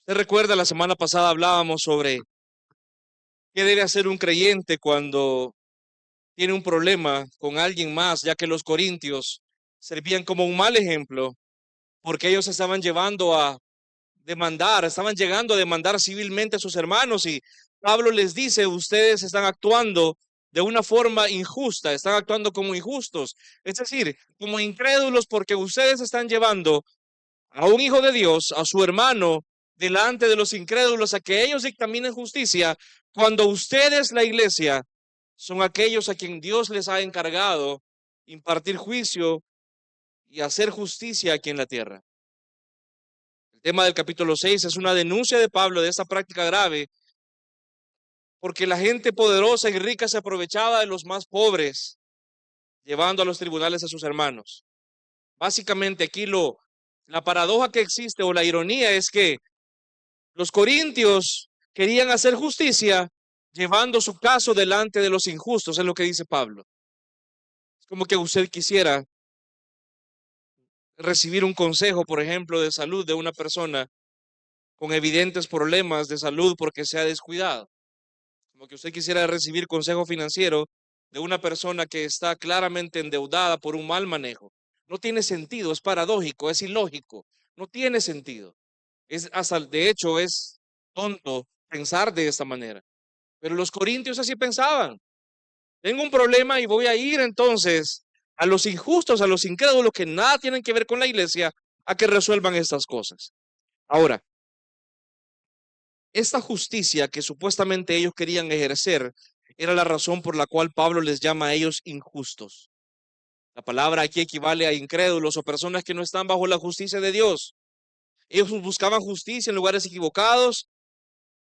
¿Se recuerda? La semana pasada hablábamos sobre qué debe hacer un creyente cuando tiene un problema con alguien más, ya que los corintios servían como un mal ejemplo, porque ellos estaban llevando a demandar, estaban llegando a demandar civilmente a sus hermanos y Pablo les dice, ustedes están actuando de una forma injusta, están actuando como injustos, es decir, como incrédulos porque ustedes están llevando a un hijo de Dios, a su hermano, delante de los incrédulos, a que ellos dictaminen justicia, cuando ustedes, la iglesia, son aquellos a quien Dios les ha encargado impartir juicio y hacer justicia aquí en la tierra. El tema del capítulo 6 es una denuncia de Pablo de esta práctica grave, porque la gente poderosa y rica se aprovechaba de los más pobres, llevando a los tribunales a sus hermanos. Básicamente aquí la paradoja que existe o la ironía es que los corintios querían hacer justicia llevando su caso delante de los injustos, es lo que dice Pablo. Es como que usted quisiera recibir un consejo, por ejemplo, de salud de una persona con evidentes problemas de salud porque se ha descuidado. Como que usted quisiera recibir consejo financiero de una persona que está claramente endeudada por un mal manejo. No tiene sentido, es paradójico, es ilógico, no tiene sentido. Es hasta, de hecho, es tonto pensar de esta manera. Pero los corintios así pensaban. Tengo un problema y voy a ir entonces a los injustos, a los incrédulos que nada tienen que ver con la iglesia, a que resuelvan estas cosas. Ahora, esta justicia que supuestamente ellos querían ejercer era la razón por la cual Pablo les llama a ellos injustos. La palabra aquí equivale a incrédulos o personas que no están bajo la justicia de Dios. Ellos buscaban justicia en lugares equivocados.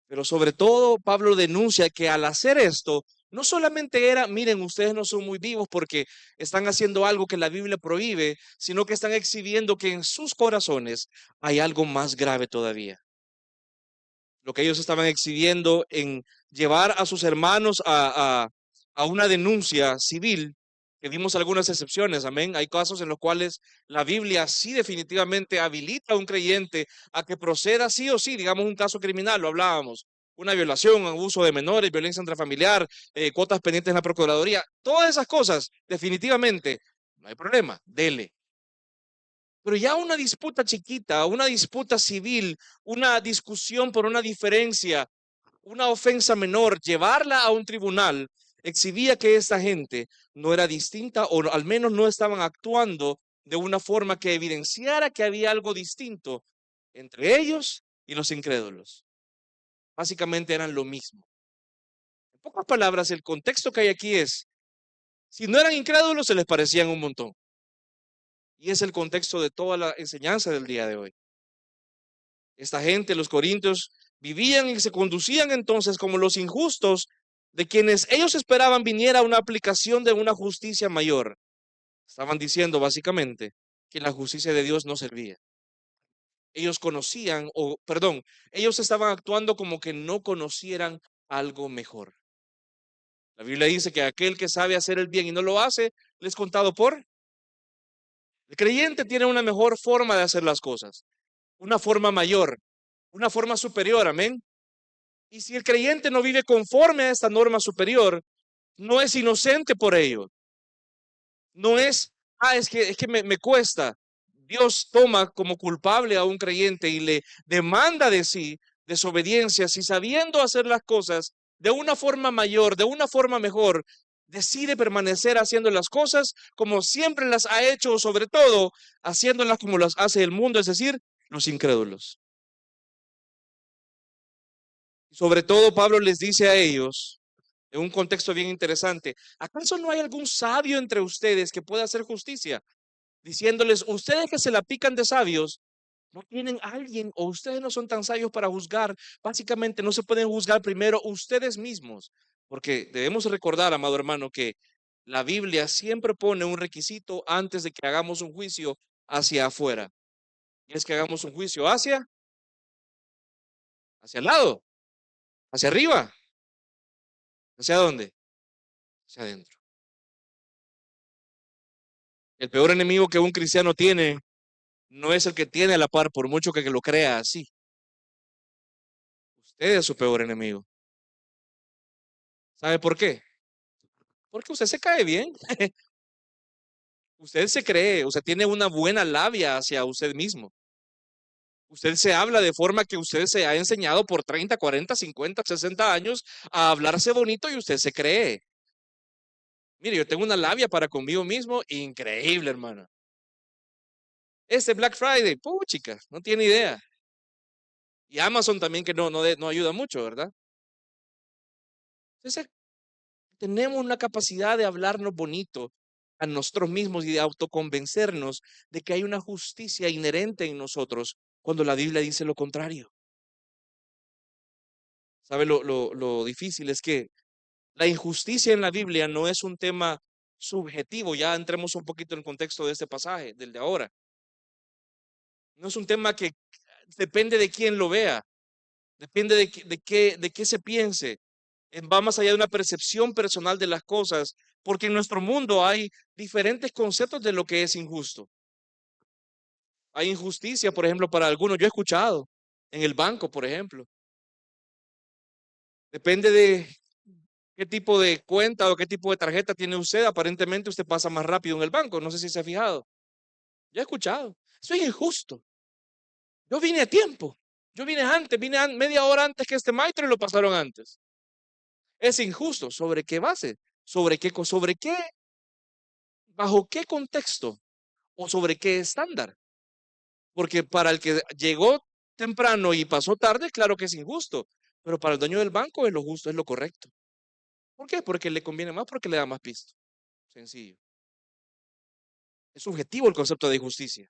Pero sobre todo, Pablo denuncia que al hacer esto, no solamente era, miren, ustedes no son muy vivos porque están haciendo algo que la Biblia prohíbe, sino que están exhibiendo que en sus corazones hay algo más grave todavía. Lo que ellos estaban exhibiendo en llevar a sus hermanos a una denuncia civil, que vimos algunas excepciones, amén. Hay casos en los cuales la Biblia sí definitivamente habilita a un creyente a que proceda sí o sí, digamos un caso criminal, lo hablábamos, una violación, abuso de menores, violencia intrafamiliar, cuotas pendientes en la Procuraduría, todas esas cosas, definitivamente, no hay problema, dele. Pero ya una disputa chiquita, una disputa civil, una discusión por una diferencia, una ofensa menor, llevarla a un tribunal, exhibía que esta gente no era distinta o al menos no estaban actuando de una forma que evidenciara que había algo distinto entre ellos y los incrédulos. Básicamente eran lo mismo. En pocas palabras, el contexto que hay aquí es, si no eran incrédulos, se les parecían un montón. Y es el contexto de toda la enseñanza del día de hoy. Esta gente, los corintios, vivían y se conducían entonces como los injustos de quienes ellos esperaban viniera una aplicación de una justicia mayor. Estaban diciendo básicamente que la justicia de Dios no servía. Ellos conocían, o perdón, ellos estaban actuando como que no conocieran algo mejor. La Biblia dice que aquel que sabe hacer el bien y no lo hace, le es contado por. El creyente tiene una mejor forma de hacer las cosas, una forma mayor, una forma superior, amén. Y si el creyente no vive conforme a esta norma superior, no es inocente por ello. No es, es que me cuesta. Dios toma como culpable a un creyente y le demanda de sí desobediencia si sabiendo hacer las cosas de una forma mayor, de una forma mejor, decide permanecer haciendo las cosas como siempre las ha hecho, o sobre todo haciéndolas como las hace el mundo, es decir, los incrédulos. Y sobre todo Pablo les dice a ellos, en un contexto bien interesante, ¿acaso no hay algún sabio entre ustedes que pueda hacer justicia? Diciéndoles, ustedes que se la pican de sabios, no tienen a alguien o ustedes no son tan sabios para juzgar. Básicamente no se pueden juzgar primero ustedes mismos, porque debemos recordar, amado hermano, que la Biblia siempre pone un requisito antes de que hagamos un juicio hacia afuera. Y es que hagamos un juicio hacia el lado, hacia arriba, ¿hacia dónde? Hacia adentro. El peor enemigo que un cristiano tiene no es el que tiene a la par, por mucho que lo crea así. Usted es su peor enemigo. ¿Sabe por qué? Porque usted se cae bien. Usted se cree, usted tiene una buena labia hacia usted mismo. Usted se habla de forma que usted se ha enseñado por 30, 40, 50, 60 años a hablarse bonito y usted se cree. Mire, yo tengo una labia para conmigo mismo increíble, hermano. Este Black Friday, chica, no tiene idea. Y Amazon también que no ayuda mucho, ¿verdad? Entonces, tenemos una capacidad de hablarnos bonito a nosotros mismos y de autoconvencernos de que hay una justicia inherente en nosotros cuando la Biblia dice lo contrario. ¿Sabe lo difícil? Es que la injusticia en la Biblia no es un tema subjetivo. Ya entremos un poquito en el contexto de este pasaje, del de ahora. No es un tema que depende de quién lo vea, depende de qué se piense. Va más allá de una percepción personal de las cosas, porque en nuestro mundo hay diferentes conceptos de lo que es injusto. Hay injusticia, por ejemplo, para algunos. Yo he escuchado en el banco, por ejemplo. Depende de qué tipo de cuenta o qué tipo de tarjeta tiene usted. Aparentemente usted pasa más rápido en el banco. No sé si se ha fijado. Yo he escuchado. Eso es injusto. Yo vine a tiempo. Yo vine antes, media hora antes que este maestro y lo pasaron antes. Es injusto. ¿Sobre qué base? ¿Sobre qué? ¿Bajo qué contexto? ¿O sobre qué estándar? Porque para el que llegó temprano y pasó tarde, claro que es injusto. Pero para el dueño del banco es lo justo, es lo correcto. ¿Por qué? Porque le conviene más, porque le da más pisto. Sencillo. Es subjetivo el concepto de justicia.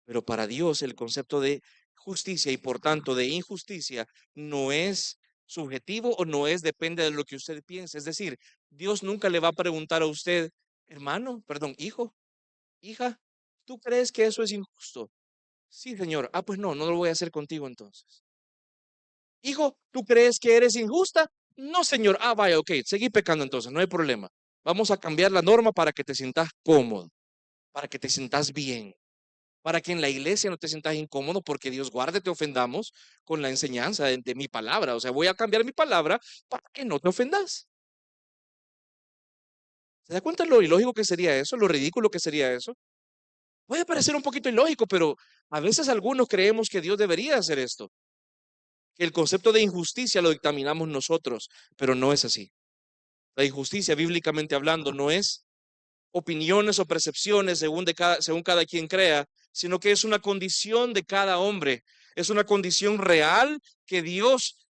Pero para Dios el concepto de justicia y por tanto de injusticia no es subjetivo o no es, depende de lo que usted piense. Es decir, Dios nunca le va a preguntar a usted, hermano, perdón, hijo, hija, ¿tú crees que eso es injusto? Sí, señor. Ah, pues no lo voy a hacer contigo entonces. Hijo, ¿tú crees que eres injusta? No, señor. Ah, vaya, ok, seguí pecando entonces, no hay problema. Vamos a cambiar la norma para que te sientas cómodo, para que te sientas bien, para que en la iglesia no te sientas incómodo, porque Dios guarde te ofendamos con la enseñanza de mi palabra. O sea, voy a cambiar mi palabra para que no te ofendas. ¿Se da cuenta lo ilógico que sería eso? Lo ridículo que sería eso. Puede parecer un poquito ilógico, pero a veces algunos creemos que Dios debería hacer esto, que el concepto de injusticia lo dictaminamos nosotros, pero no es así. La injusticia, bíblicamente hablando, no es opiniones o percepciones según cada quien crea, sino que es una condición de cada hombre. Es una condición real que Dios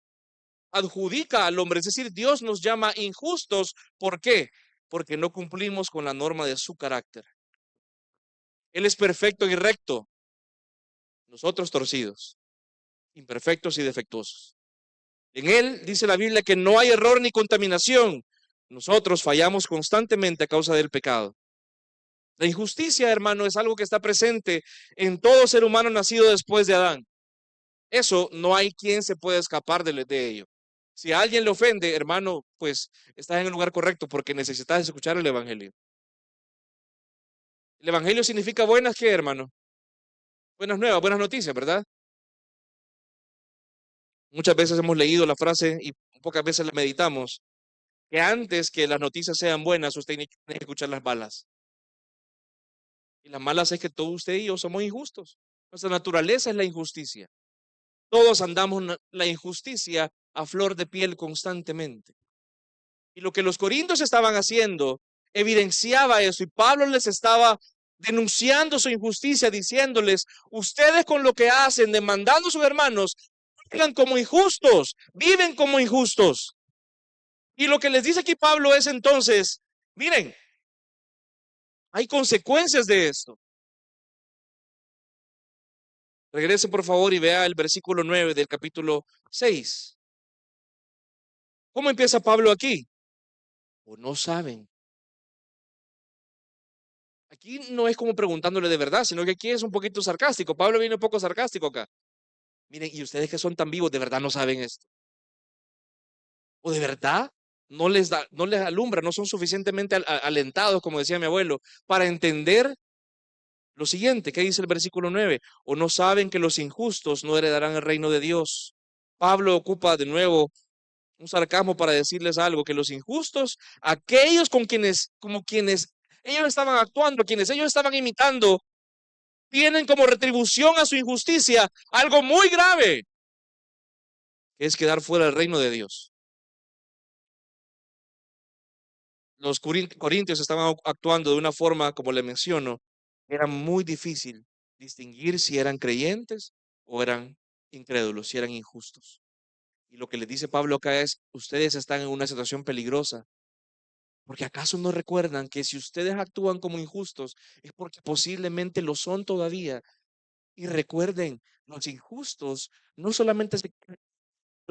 adjudica al hombre. Es decir, Dios nos llama injustos. ¿Por qué? Porque no cumplimos con la norma de su carácter. Él es perfecto y recto. Nosotros torcidos, imperfectos y defectuosos. En Él dice la Biblia que no hay error ni contaminación. Nosotros fallamos constantemente a causa del pecado. La injusticia, hermano, es algo que está presente en todo ser humano nacido después de Adán. Eso no hay quien se pueda escapar de ello. Si a alguien le ofende, hermano, pues estás en el lugar correcto porque necesitas escuchar el Evangelio. El Evangelio significa buenas, ¿qué, hermano? Buenas nuevas, buenas noticias, ¿verdad? Muchas veces hemos leído la frase y pocas veces la meditamos, que antes que las noticias sean buenas, usted tiene que escuchar las malas. Y las malas es que todos usted y yo somos injustos. Nuestra naturaleza es la injusticia. Todos andamos la injusticia a flor de piel constantemente. Y lo que los corintios estaban haciendo evidenciaba eso. Y Pablo les estaba denunciando su injusticia, diciéndoles, ustedes con lo que hacen, demandando a sus hermanos, viven como injustos, viven como injustos. Y lo que les dice aquí Pablo es entonces, miren, hay consecuencias de esto. Regrese por favor y vea el versículo 9 del capítulo 6. ¿Cómo empieza Pablo aquí? ¿O no saben? Aquí no es como preguntándole de verdad, sino que aquí es un poquito sarcástico. Pablo viene un poco sarcástico acá. Miren, y ustedes que son tan vivos, ¿de verdad no saben esto? ¿O de verdad no les alumbra, no son suficientemente alentados, como decía mi abuelo, para entender lo siguiente? ¿Qué dice el versículo 9? ¿O no saben que los injustos no heredarán el reino de Dios? Pablo ocupa de nuevo un sarcasmo para decirles algo, que los injustos, aquellos con quienes, como quienes ellos estaban actuando, quienes ellos estaban imitando, tienen como retribución a su injusticia algo muy grave, que es quedar fuera del reino de Dios. Los corintios estaban actuando de una forma, como le menciono, era muy difícil distinguir si eran creyentes o eran incrédulos, si eran injustos. Y lo que le dice Pablo acá es, ustedes están en una situación peligrosa, porque acaso no recuerdan que si ustedes actúan como injustos es porque posiblemente lo son todavía. Y recuerden, los injustos no solamente se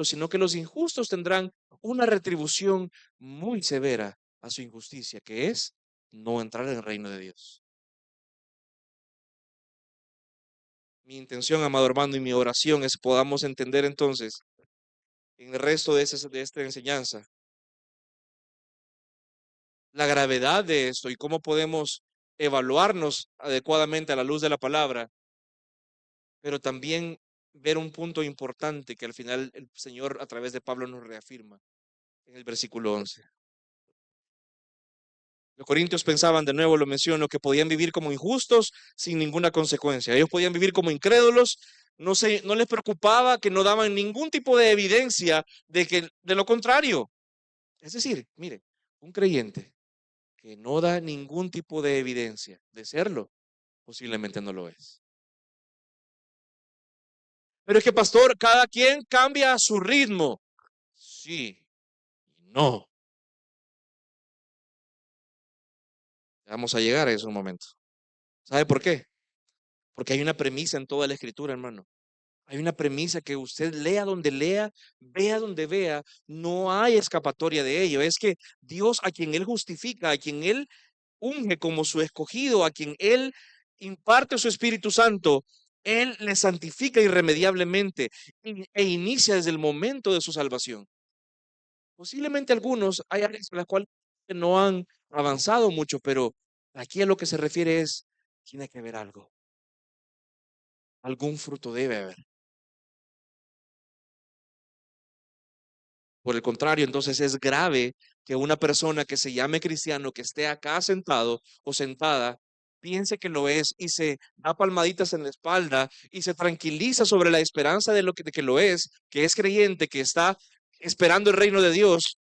sino que los injustos tendrán una retribución muy severa a su injusticia, que es no entrar en el reino de Dios. Mi intención, amado hermano, y mi oración es podamos entender entonces en el resto de esta enseñanza la gravedad de esto y cómo podemos evaluarnos adecuadamente a la luz de la palabra, pero también ver un punto importante que al final el Señor a través de Pablo nos reafirma en el versículo 11. Los corintios pensaban, de nuevo lo menciono, que podían vivir como injustos sin ninguna consecuencia. Ellos podían vivir como incrédulos, no les preocupaba, que no daban ningún tipo de evidencia de lo contrario. Es decir, mire, un creyente que no da ningún tipo de evidencia de serlo, posiblemente no lo es. Pero es que, pastor, cada quien cambia a su ritmo. Sí, no. Vamos a llegar a eso un momento. ¿Sabe por qué? Porque hay una premisa en toda la escritura, hermano. Hay una premisa que usted lea, vea donde vea, no hay escapatoria de ello. Es que Dios, a quien Él justifica, a quien Él unge como su escogido, a quien Él imparte su Espíritu Santo, Él le santifica irremediablemente e inicia desde el momento de su salvación. Posiblemente algunos hay áreas en las cuales no han avanzado mucho, pero aquí a lo que se refiere es, tiene que haber algo, algún fruto debe haber. Por el contrario, entonces es grave que una persona que se llame cristiano, que esté acá sentado o sentada, piense que lo es y se da palmaditas en la espalda y se tranquiliza sobre la esperanza de que lo es, que es creyente, que está esperando el reino de Dios.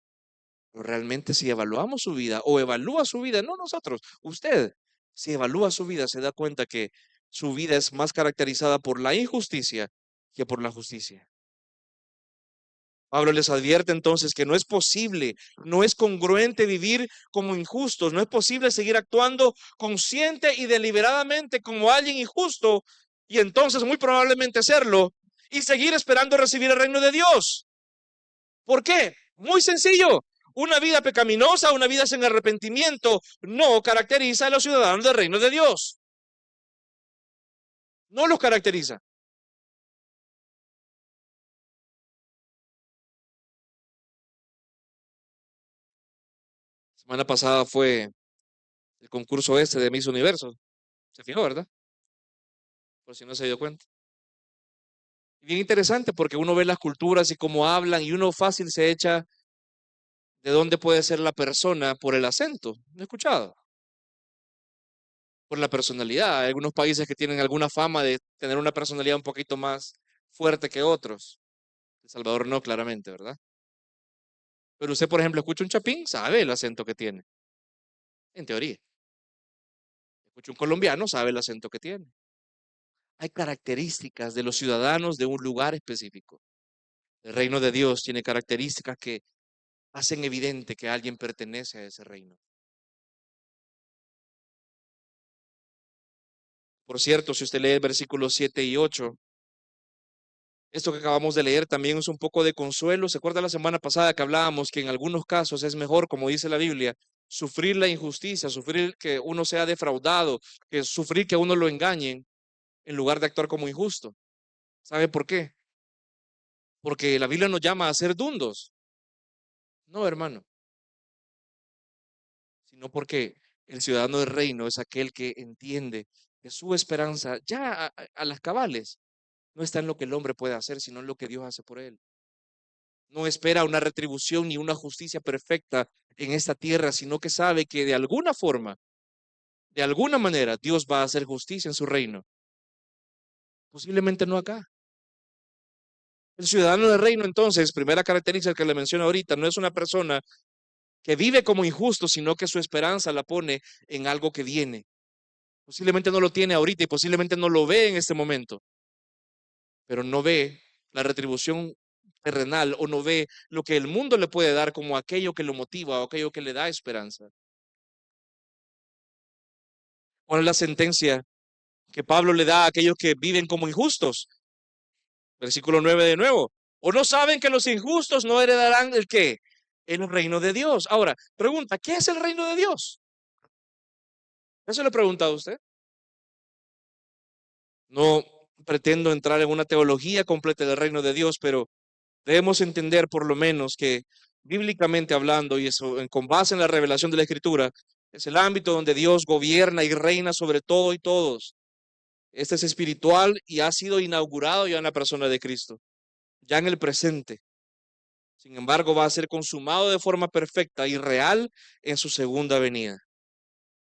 Pero realmente si evaluamos su vida o evalúa su vida, no nosotros, usted, si evalúa su vida, se da cuenta que su vida es más caracterizada por la injusticia que por la justicia. Pablo les advierte entonces que no es posible, no es congruente vivir como injustos, no es posible seguir actuando consciente y deliberadamente como alguien injusto y entonces muy probablemente serlo y seguir esperando recibir el reino de Dios. ¿Por qué? Muy sencillo. Una vida pecaminosa, una vida sin arrepentimiento no caracteriza a los ciudadanos del reino de Dios. No los caracteriza. Semana pasada fue el concurso este de Miss Universo. Se fijó, ¿verdad? Por si no se dio cuenta. Bien interesante porque uno ve las culturas y cómo hablan y uno fácil se echa de dónde puede ser la persona por el acento. ¿No he escuchado? Por la personalidad. Hay algunos países que tienen alguna fama de tener una personalidad un poquito más fuerte que otros. El Salvador no, claramente, ¿verdad? Pero usted, por ejemplo, escucha un chapín, sabe el acento que tiene, en teoría. Escucha un colombiano, sabe el acento que tiene. Hay características de los ciudadanos de un lugar específico. El reino de Dios tiene características que hacen evidente que alguien pertenece a ese reino. Por cierto, si usted lee el versículo 7 y 8, esto que acabamos de leer también es un poco de consuelo. ¿Se acuerda la semana pasada que hablábamos que en algunos casos es mejor, como dice la Biblia, sufrir la injusticia, sufrir que uno sea defraudado, que sufrir que uno lo engañen en lugar de actuar como injusto? ¿Sabe por qué? Porque la Biblia nos llama a ser dundos. No, hermano, sino porque el ciudadano del reino es aquel que entiende que su esperanza ya a las cabales no está en lo que el hombre puede hacer, sino en lo que Dios hace por él. No espera una retribución ni una justicia perfecta en esta tierra, sino que sabe que de alguna forma, de alguna manera, Dios va a hacer justicia en su reino. Posiblemente no acá. El ciudadano del reino, entonces, primera característica que le menciono ahorita, no es una persona que vive como injusto, sino que su esperanza la pone en algo que viene. Posiblemente no lo tiene ahorita y posiblemente no lo ve en este momento, pero no ve la retribución terrenal o no ve lo que el mundo le puede dar como aquello que lo motiva o aquello que le da esperanza. ¿Cuál es la sentencia que Pablo le da a aquellos que viven como injustos? Versículo 9 de nuevo. ¿O no saben que los injustos no heredarán el qué? El reino de Dios. Ahora, pregunta, ¿qué es el reino de Dios? Eso le he preguntado a usted. No pretendo entrar en una teología completa del reino de Dios, pero debemos entender por lo menos que bíblicamente hablando, y eso con base en la revelación de la Escritura, es el ámbito donde Dios gobierna y reina sobre todo y todos. Este es espiritual y ha sido inaugurado ya en la persona de Cristo, ya en el presente. Sin embargo, va a ser consumado de forma perfecta y real en su segunda venida.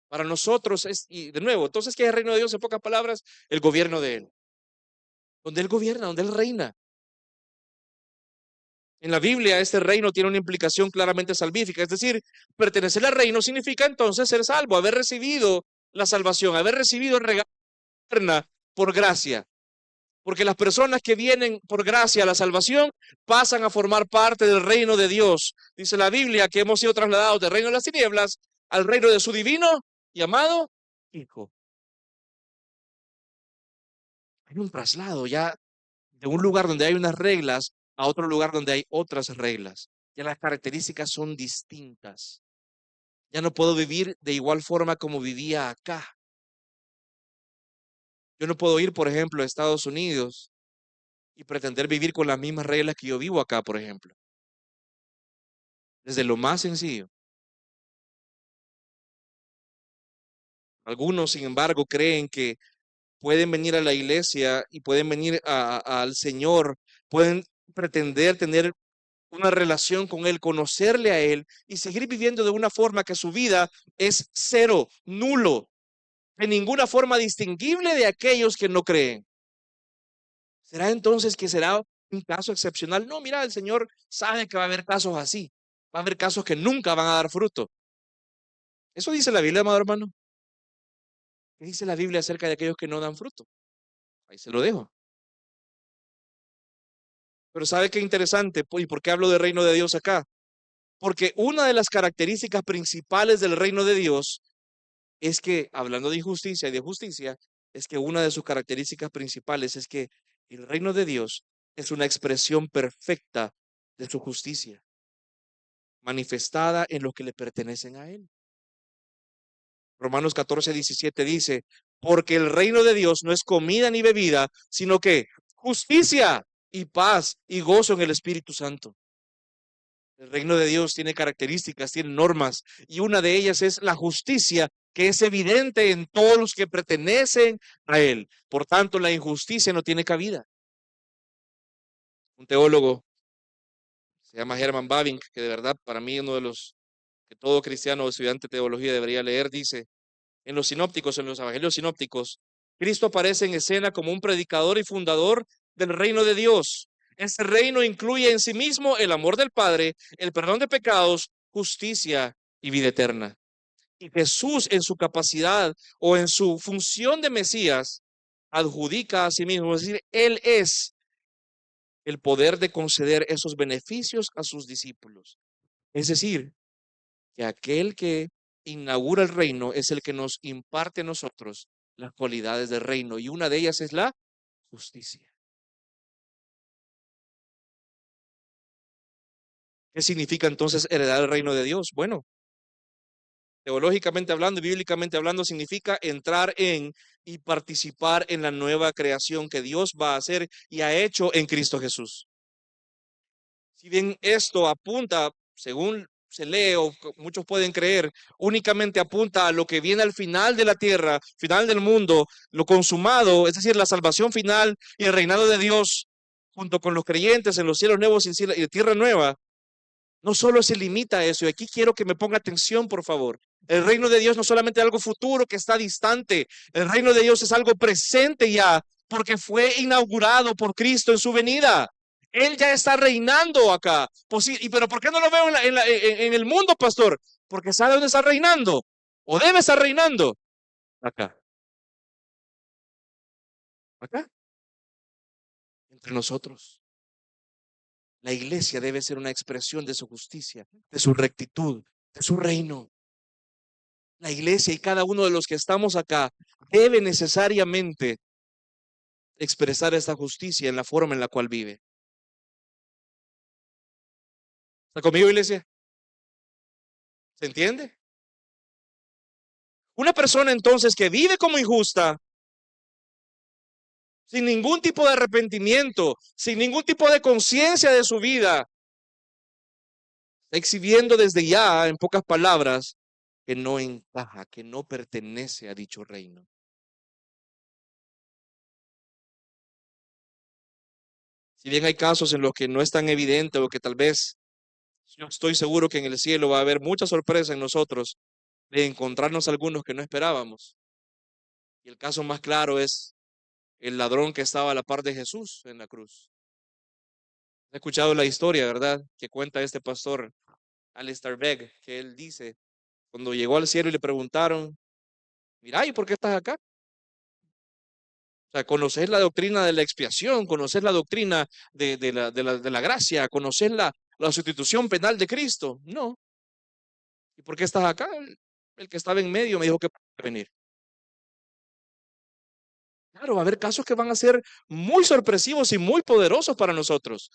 Para nosotros es, y de nuevo, entonces, ¿qué es el reino de Dios? En pocas palabras, el gobierno de Él. Donde Él gobierna, donde Él reina. En la Biblia, este reino tiene una implicación claramente salvífica, es decir, pertenecer al reino significa entonces ser salvo, haber recibido la salvación, haber recibido el regalo eterna por gracia. Porque las personas que vienen por gracia a la salvación pasan a formar parte del reino de Dios. Dice la Biblia que hemos sido trasladados del reino de las tinieblas al reino de su divino y amado Hijo. Hay un traslado ya de un lugar donde hay unas reglas a otro lugar donde hay otras reglas. Ya las características son distintas. Ya no puedo vivir de igual forma como vivía acá. Yo no puedo ir, por ejemplo, a Estados Unidos y pretender vivir con las mismas reglas que yo vivo acá, por ejemplo. Desde lo más sencillo. Algunos, sin embargo, creen que pueden venir a la iglesia y pueden venir al Señor, pueden pretender tener una relación con Él, conocerle a Él y seguir viviendo de una forma que su vida es cero, nulo, de ninguna forma distinguible de aquellos que no creen. ¿Será entonces que será un caso excepcional? No, mira, el Señor sabe que va a haber casos así, va a haber casos que nunca van a dar fruto. Eso dice la Biblia, amado hermano. ¿Qué dice la Biblia acerca de aquellos que no dan fruto? Ahí se lo dejo. Pero ¿sabe qué interesante? ¿Y por qué hablo del reino de Dios acá? Porque una de las características principales del reino de Dios es que, hablando de injusticia y de justicia, es que una de sus características principales es que el reino de Dios es una expresión perfecta de su justicia, manifestada en los que le pertenecen a Él. Romanos 14:17 dice, porque el reino de Dios no es comida ni bebida, sino que justicia y paz y gozo en el Espíritu Santo. El reino de Dios tiene características, tiene normas, y una de ellas es la justicia, que es evidente en todos los que pertenecen a Él. Por tanto, la injusticia no tiene cabida. Un teólogo se llama Herman Bavinck, que de verdad para mí uno de los que todo cristiano o estudiante de teología debería leer, dice, en los sinópticos, en los evangelios sinópticos, Cristo aparece en escena como un predicador y fundador del reino de Dios. Este reino incluye en sí mismo el amor del Padre, el perdón de pecados, justicia y vida eterna. Y Jesús en su capacidad o en su función de Mesías adjudica a sí mismo, es decir, Él es el poder de conceder esos beneficios a sus discípulos. Es decir, que aquel que inaugura el reino es el que nos imparte a nosotros las cualidades del reino y una de ellas es la justicia. ¿Qué significa entonces heredar el reino de Dios? Bueno, teológicamente hablando y bíblicamente hablando significa entrar en y participar en la nueva creación que Dios va a hacer y ha hecho en Cristo Jesús. Si bien esto apunta, según se lee o muchos pueden creer, únicamente apunta a lo que viene al final de la tierra, final del mundo, lo consumado, es decir, la salvación final y el reinado de Dios. junto con los creyentes en los cielos nuevos y tierra nueva, no solo se limita a eso, y aquí quiero que me ponga atención, por favor. El reino de Dios no solamente es algo futuro que está distante, el reino de Dios es algo presente ya, porque fue inaugurado por Cristo en su venida. Él ya está reinando acá. Pero ¿por qué no lo veo en el mundo, pastor? Porque sabe dónde está reinando, o debe estar reinando. Acá, acá, entre nosotros. La iglesia debe ser una expresión de su justicia, de su rectitud, de su reino. La iglesia y cada uno de los que estamos acá debe necesariamente expresar esta justicia en la forma en la cual vive. ¿Está conmigo, iglesia? ¿Se entiende? Una persona entonces que vive como injusta, sin ningún tipo de arrepentimiento, sin ningún tipo de conciencia de su vida, está exhibiendo desde ya, en pocas palabras, que no encaja, que no pertenece a dicho reino. Si bien hay casos en los que no es tan evidente o que tal vez yo estoy seguro que en el cielo va a haber mucha sorpresa en nosotros de encontrarnos algunos que no esperábamos. Y el caso más claro es el ladrón que estaba a la par de Jesús en la cruz. He escuchado la historia, ¿verdad? Que cuenta este pastor Alistair Begg, que él dice, cuando llegó al cielo y le preguntaron, mira, ¿y por qué estás acá? O sea, conoces la doctrina de la expiación, conoces la doctrina de la gracia, conoces la sustitución penal de Cristo. No. ¿Y por qué estás acá? El que estaba en medio me dijo que podía venir. Claro, va a haber casos que van a ser muy sorpresivos y muy poderosos para nosotros.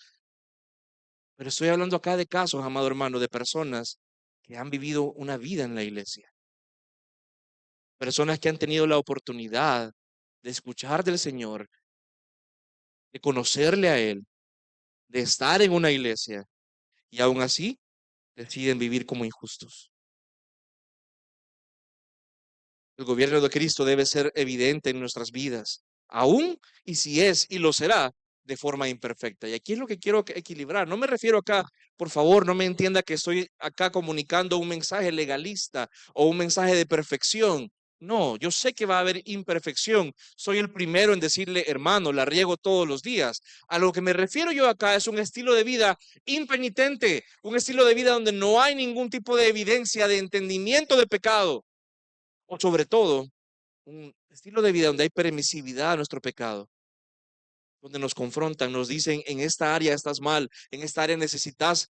Pero estoy hablando acá de casos, amado hermano, de personas que han vivido una vida en la iglesia. Personas que han tenido la oportunidad de escuchar del Señor, de conocerle a Él, de estar en una iglesia y aún así deciden vivir como injustos. El gobierno de Cristo debe ser evidente en nuestras vidas, aún y si es y lo será de forma imperfecta. Y aquí es lo que quiero equilibrar. No me refiero acá, por favor, no me entienda que estoy acá comunicando un mensaje legalista o un mensaje de perfección. No, yo sé que va a haber imperfección. Soy el primero en decirle, hermano, la riego todos los días. A lo que me refiero yo acá es un estilo de vida impenitente, un estilo de vida donde no hay ningún tipo de evidencia de entendimiento de pecado o sobre todo un estilo de vida donde hay permisividad a nuestro pecado, donde nos confrontan, nos dicen, en esta área estás mal, en esta área necesitas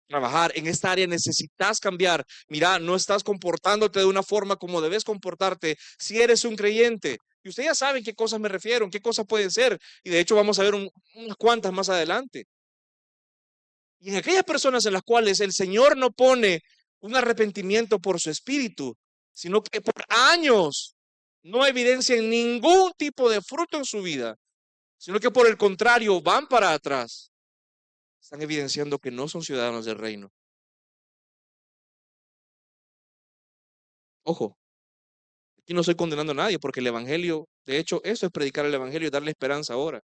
trabajar, en esta área necesitas cambiar. Mira, no estás comportándote de una forma como debes comportarte si eres un creyente. Y ustedes ya saben qué cosas me refiero, qué cosas pueden ser. Y de hecho vamos a ver unas cuantas más adelante. Y en aquellas personas en las cuales el Señor no pone un arrepentimiento por su espíritu, sino que por años no evidencian ningún tipo de fruto en su vida, sino que por el contrario van para atrás, están evidenciando que no son ciudadanos del reino. Ojo, aquí no estoy condenando a nadie porque el evangelio, de hecho, eso es predicar el evangelio y darle esperanza ahora.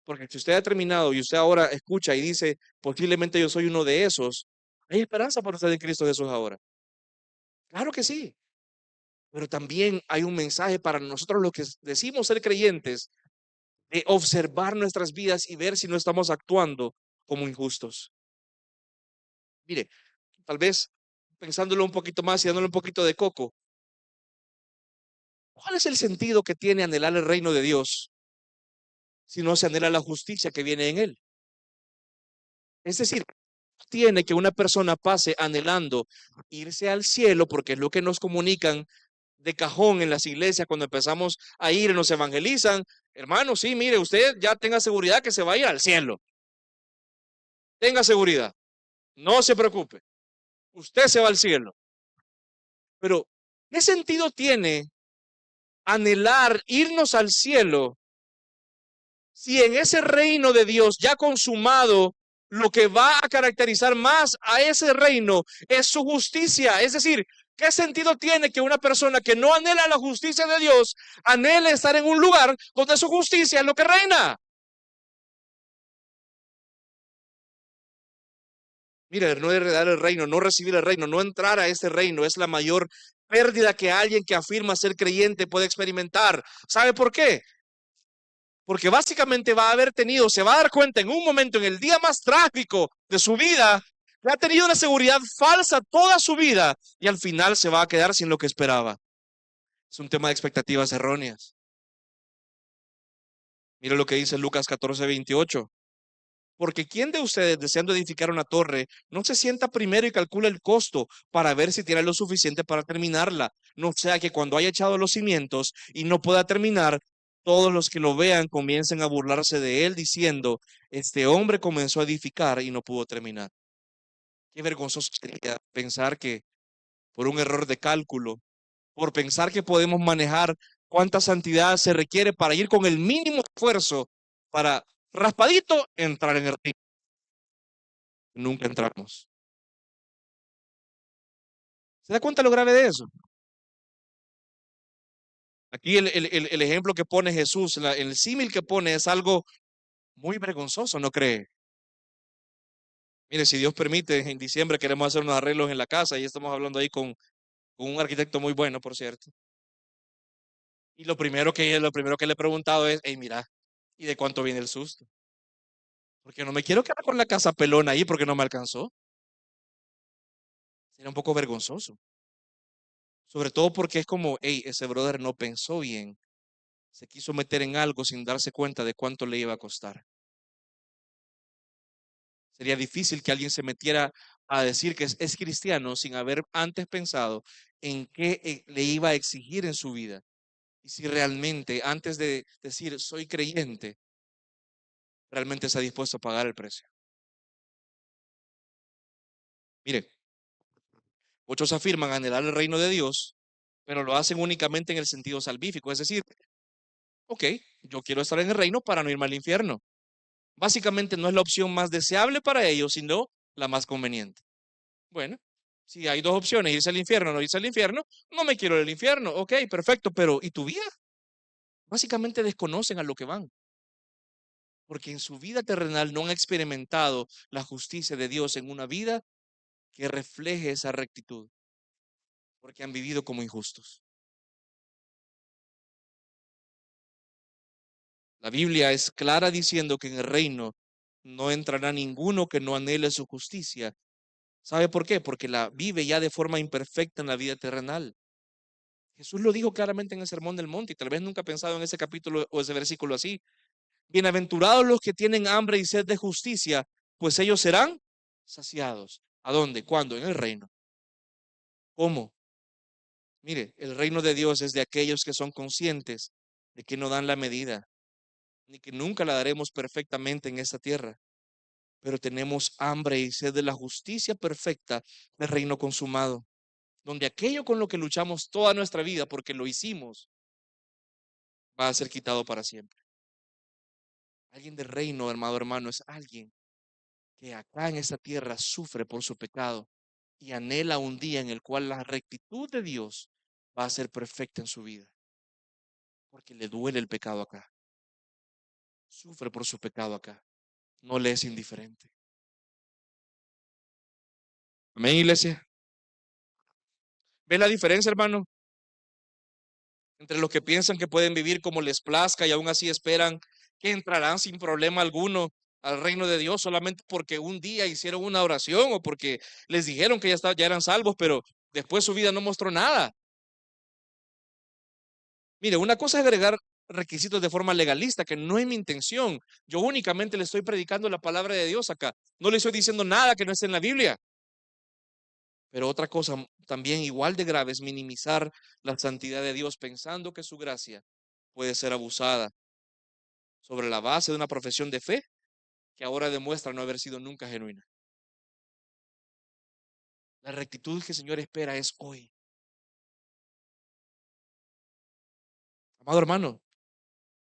Porque si usted ha terminado y usted ahora escucha y dice, posiblemente yo soy uno de esos, hay esperanza para usted en Cristo Jesús ahora. Claro que sí. Pero también hay un mensaje para nosotros los que decimos ser creyentes de observar nuestras vidas y ver si no estamos actuando como injustos. Mire, tal vez pensándolo un poquito más y dándole un poquito de coco, ¿cuál es el sentido que tiene anhelar el reino de Dios si no se anhela la justicia que viene en él? Es decir, tiene que una persona pase anhelando irse al cielo, porque es lo que nos comunican de cajón en las iglesias cuando empezamos a ir y nos evangelizan. Hermano, sí, mire, usted ya tenga seguridad que se va a ir al cielo. Tenga seguridad. No se preocupe. Usted se va al cielo. Pero, ¿qué sentido tiene anhelar irnos al cielo si en ese reino de Dios ya consumado, lo que va a caracterizar más a ese reino es su justicia? Es decir, ¿qué sentido tiene que una persona que no anhela la justicia de Dios anhele estar en un lugar donde su justicia es lo que reina? Mire, no heredar el reino, no recibir el reino, no entrar a este reino es la mayor pérdida que alguien que afirma ser creyente puede experimentar. ¿Sabe por qué? Porque básicamente va a haber tenido, se va a dar cuenta en un momento, en el día más trágico de su vida, que ha tenido una seguridad falsa toda su vida y al final se va a quedar sin lo que esperaba. Es un tema de expectativas erróneas. Mire lo que dice Lucas 14:28. Porque ¿quién de ustedes, deseando edificar una torre, no se sienta primero y calcula el costo para ver si tiene lo suficiente para terminarla? No sea que cuando haya echado los cimientos y no pueda terminar, todos los que lo vean comiencen a burlarse de él diciendo, este hombre comenzó a edificar y no pudo terminar. Qué vergonzoso sería pensar que por un error de cálculo, por pensar que podemos manejar cuánta santidad se requiere para ir con el mínimo esfuerzo para raspadito entrar en el reino. Nunca entramos. ¿Se da cuenta lo grave de eso? Aquí el ejemplo que pone Jesús, el símil que pone es algo muy vergonzoso, ¿no cree? Mire, si Dios permite, en diciembre queremos hacer unos arreglos en la casa y estamos hablando ahí con un arquitecto muy bueno, por cierto. Y lo primero que le he preguntado es, hey, mira, ¿y de cuánto viene el susto? Porque no me quiero quedar con la casa pelona ahí porque no me alcanzó. Sería un poco vergonzoso. Sobre todo porque es como, hey, ese brother no pensó bien. Se quiso meter en algo sin darse cuenta de cuánto le iba a costar. Sería difícil que alguien se metiera a decir que es cristiano sin haber antes pensado en qué le iba a exigir en su vida. Y si realmente, antes de decir soy creyente, realmente está dispuesto a pagar el precio. Mire, muchos afirman anhelar el reino de Dios, pero lo hacen únicamente en el sentido salvífico. Es decir, ok, yo quiero estar en el reino para no irme al infierno. Básicamente no es la opción más deseable para ellos, sino la más conveniente. Bueno, si hay dos opciones, irse al infierno o no irse al infierno, no me quiero ir al infierno. Ok, perfecto, pero ¿y tu vida? Básicamente desconocen a lo que van, porque en su vida terrenal no han experimentado la justicia de Dios en una vida que refleje esa rectitud, porque han vivido como injustos. La Biblia es clara diciendo que en el reino no entrará ninguno que no anhele su justicia. ¿Sabe por qué? Porque la vive ya de forma imperfecta en la vida terrenal. Jesús lo dijo claramente en el Sermón del Monte y tal vez nunca ha pensado en ese capítulo o ese versículo así. Bienaventurados los que tienen hambre y sed de justicia, pues ellos serán saciados. ¿A dónde? ¿Cuándo? En el reino. ¿Cómo? Mire, el reino de Dios es de aquellos que son conscientes de que no dan la medida, ni que nunca la daremos perfectamente en esta tierra, pero tenemos hambre y sed de la justicia perfecta del reino consumado, donde aquello con lo que luchamos toda nuestra vida, porque lo hicimos, va a ser quitado para siempre. Alguien del reino, hermano, es alguien que acá en esta tierra sufre por su pecado y anhela un día en el cual la rectitud de Dios va a ser perfecta en su vida, porque le duele el pecado acá, sufre por su pecado acá, no le es indiferente. Amén, iglesia. ¿Ve la diferencia, hermano? Entre los que piensan que pueden vivir como les plazca y aún así esperan que entrarán sin problema alguno al reino de Dios solamente porque un día hicieron una oración o porque les dijeron que ya eran salvos, pero después su vida no mostró nada. Mire, una cosa es agregar requisitos de forma legalista, que no es mi intención. Yo únicamente le estoy predicando la palabra de Dios acá. No le estoy diciendo nada que no esté en la Biblia. Pero otra cosa también igual de grave es minimizar la santidad de Dios pensando que su gracia puede ser abusada sobre la base de una profesión de fe que ahora demuestra no haber sido nunca genuina. La rectitud que el Señor espera es hoy. Amado hermano,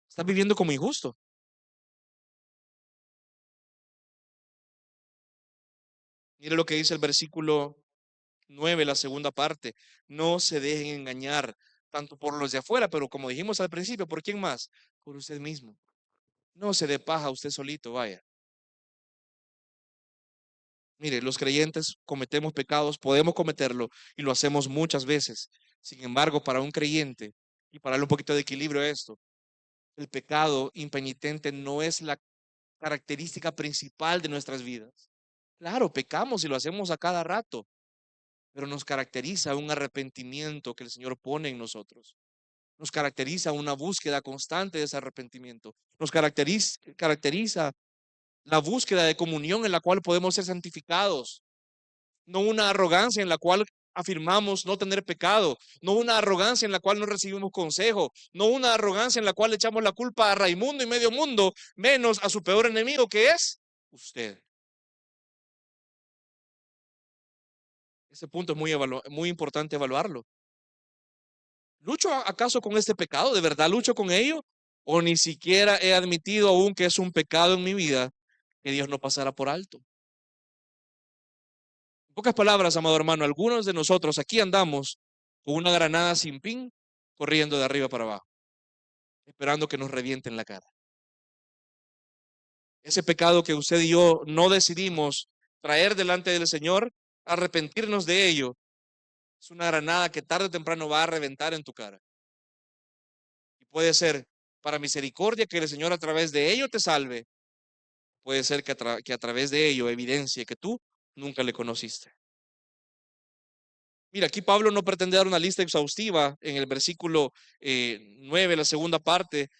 estás viviendo como injusto. Mire lo que dice el versículo 9, la segunda parte. No se dejen engañar, tanto por los de afuera, pero como dijimos al principio, ¿por quién más? Por usted mismo. No se dé paja usted solito, vaya. Mire, los creyentes cometemos pecados, podemos cometerlo y lo hacemos muchas veces. Sin embargo, para un creyente, y para darle un poquito de equilibrio a esto, el pecado impenitente no es la característica principal de nuestras vidas. Claro, pecamos y lo hacemos a cada rato, pero nos caracteriza un arrepentimiento que el Señor pone en nosotros. Nos caracteriza una búsqueda constante de ese arrepentimiento. Nos caracteriza la búsqueda de comunión en la cual podemos ser santificados, no una arrogancia en la cual afirmamos no tener pecado, no una arrogancia en la cual no recibimos consejo, no una arrogancia en la cual echamos la culpa a Raimundo y medio mundo, menos a su peor enemigo que es usted. Ese punto es muy importante evaluarlo. ¿Lucho acaso con este pecado? ¿De verdad lucho con ello? ¿O ni siquiera he admitido aún que es un pecado en mi vida que Dios no pasará por alto? En pocas palabras, amado hermano, algunos de nosotros aquí andamos con una granada sin pin corriendo de arriba para abajo, esperando que nos revienten la cara. Ese pecado que usted y yo no decidimos traer delante del Señor, arrepentirnos de ello, es una granada que tarde o temprano va a reventar en tu cara. Y puede ser para misericordia que el Señor a través de ello te salve. Puede ser que a través de ello evidencie que tú nunca le conociste. Mira, aquí Pablo no pretende dar una lista exhaustiva en el versículo 9, la segunda parte,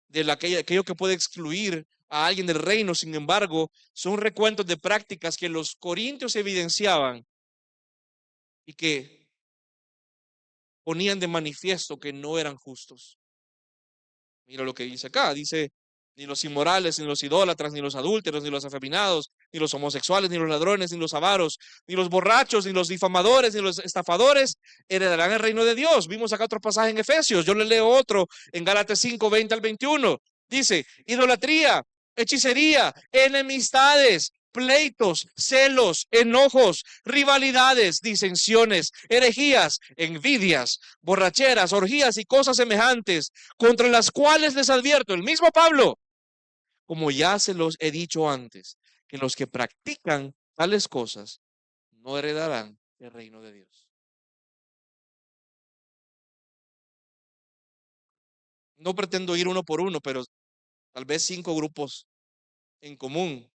de aquello que puede excluir a alguien del reino. Sin embargo, son recuentos de prácticas que los corintios evidenciaban y que ponían de manifiesto que no eran justos. Mira lo que dice acá, dice, ni los inmorales, ni los idólatras, ni los adúlteros, ni los afeminados, ni los homosexuales, ni los ladrones, ni los avaros, ni los borrachos, ni los difamadores, ni los estafadores heredarán el reino de Dios. Vimos acá otro pasaje en Efesios, yo le leo otro en Gálatas 5, 20 al 21. Dice, idolatría, hechicería, enemistades, pleitos, celos, enojos, rivalidades, disensiones, herejías, envidias, borracheras, orgías y cosas semejantes, contra las cuales les advierto, el mismo Pablo, como ya se los he dicho antes, que los que practican tales cosas no heredarán el reino de Dios. No pretendo ir uno por uno, pero tal vez 5 grupos en común.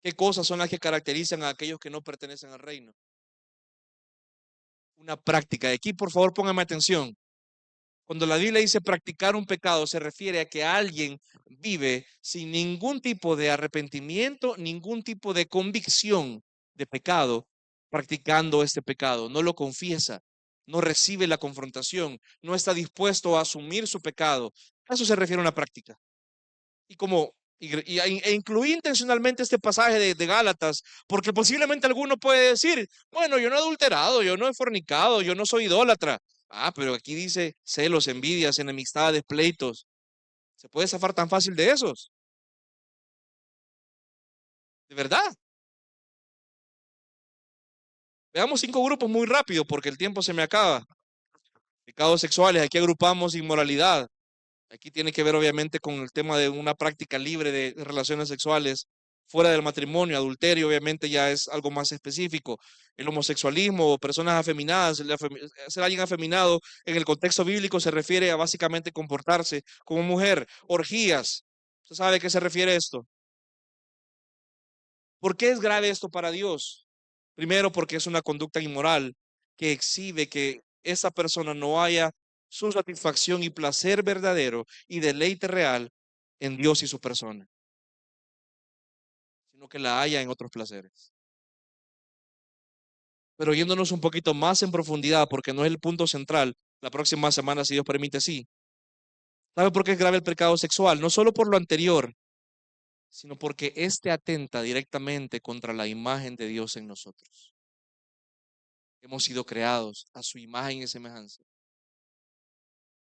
¿Qué cosas son las que caracterizan a aquellos que no pertenecen al reino? Una práctica. Aquí, por favor, póngame atención. Cuando la Biblia dice practicar un pecado, se refiere a que alguien vive sin ningún tipo de arrepentimiento, ningún tipo de convicción de pecado, practicando este pecado. No lo confiesa, no recibe la confrontación, no está dispuesto a asumir su pecado. A eso se refiere a una práctica. Y e incluí intencionalmente este pasaje de Gálatas, porque posiblemente alguno puede decir, bueno, yo no he adulterado, yo no he fornicado, yo no soy idólatra. Ah, pero aquí dice celos, envidias, enemistades, pleitos. ¿Se puede zafar tan fácil de esos? ¿De verdad? Veamos 5 grupos muy rápido porque el tiempo se me acaba. Pecados sexuales, aquí agrupamos inmoralidad. Aquí tiene que ver obviamente con el tema de una práctica libre de relaciones sexuales fuera del matrimonio. Adulterio obviamente ya es algo más específico. El homosexualismo, personas afeminadas, ser alguien afeminado en el contexto bíblico se refiere a básicamente comportarse como mujer. Orgías. ¿Usted sabe a qué se refiere esto? ¿Por qué es grave esto para Dios? Primero, porque es una conducta inmoral que exhibe que esa persona no haya su satisfacción y placer verdadero y deleite real en Dios y su persona, sino que la haya en otros placeres. Pero yéndonos un poquito más en profundidad, porque no es el punto central, la próxima semana, si Dios permite, sí. ¿Sabe por qué es grave el pecado sexual? No solo por lo anterior, sino porque éste atenta directamente contra la imagen de Dios en nosotros. Hemos sido creados a su imagen y semejanza.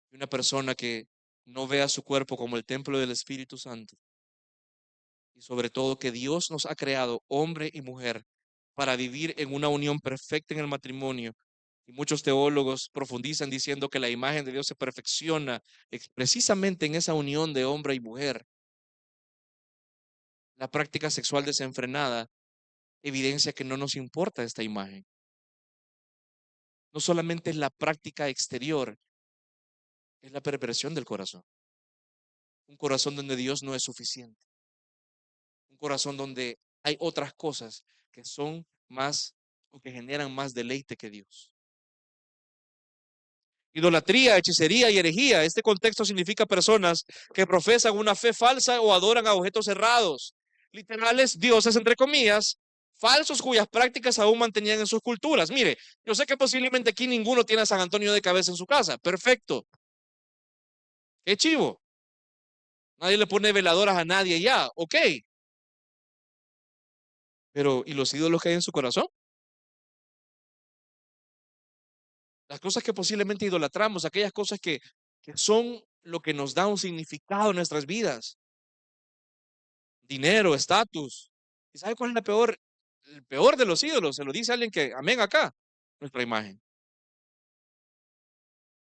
Y una persona que no vea su cuerpo como el templo del Espíritu Santo, y sobre todo que Dios nos ha creado hombre y mujer para vivir en una unión perfecta en el matrimonio. Y muchos teólogos profundizan diciendo que la imagen de Dios se perfecciona precisamente en esa unión de hombre y mujer. La práctica sexual desenfrenada evidencia que no nos importa esta imagen. No solamente es la práctica exterior, es la perversión del corazón. Un corazón donde Dios no es suficiente. Un corazón donde hay otras cosas que son más o que generan más deleite que Dios. Idolatría, hechicería y herejía. Este contexto significa personas que profesan una fe falsa o adoran a objetos cerrados, literales dioses entre comillas, falsos cuyas prácticas aún mantenían en sus culturas. Mire, yo sé que posiblemente aquí ninguno tiene a San Antonio de cabeza en su casa. Perfecto. Qué chivo. Nadie le pone veladoras a nadie ya. Ok. Pero, ¿y los ídolos que hay en su corazón? Las cosas que posiblemente idolatramos, aquellas cosas que son lo que nos da un significado en nuestras vidas. Dinero, estatus. ¿Y sabe cuál es el peor de los ídolos? Se lo dice alguien que, amén acá, nuestra imagen.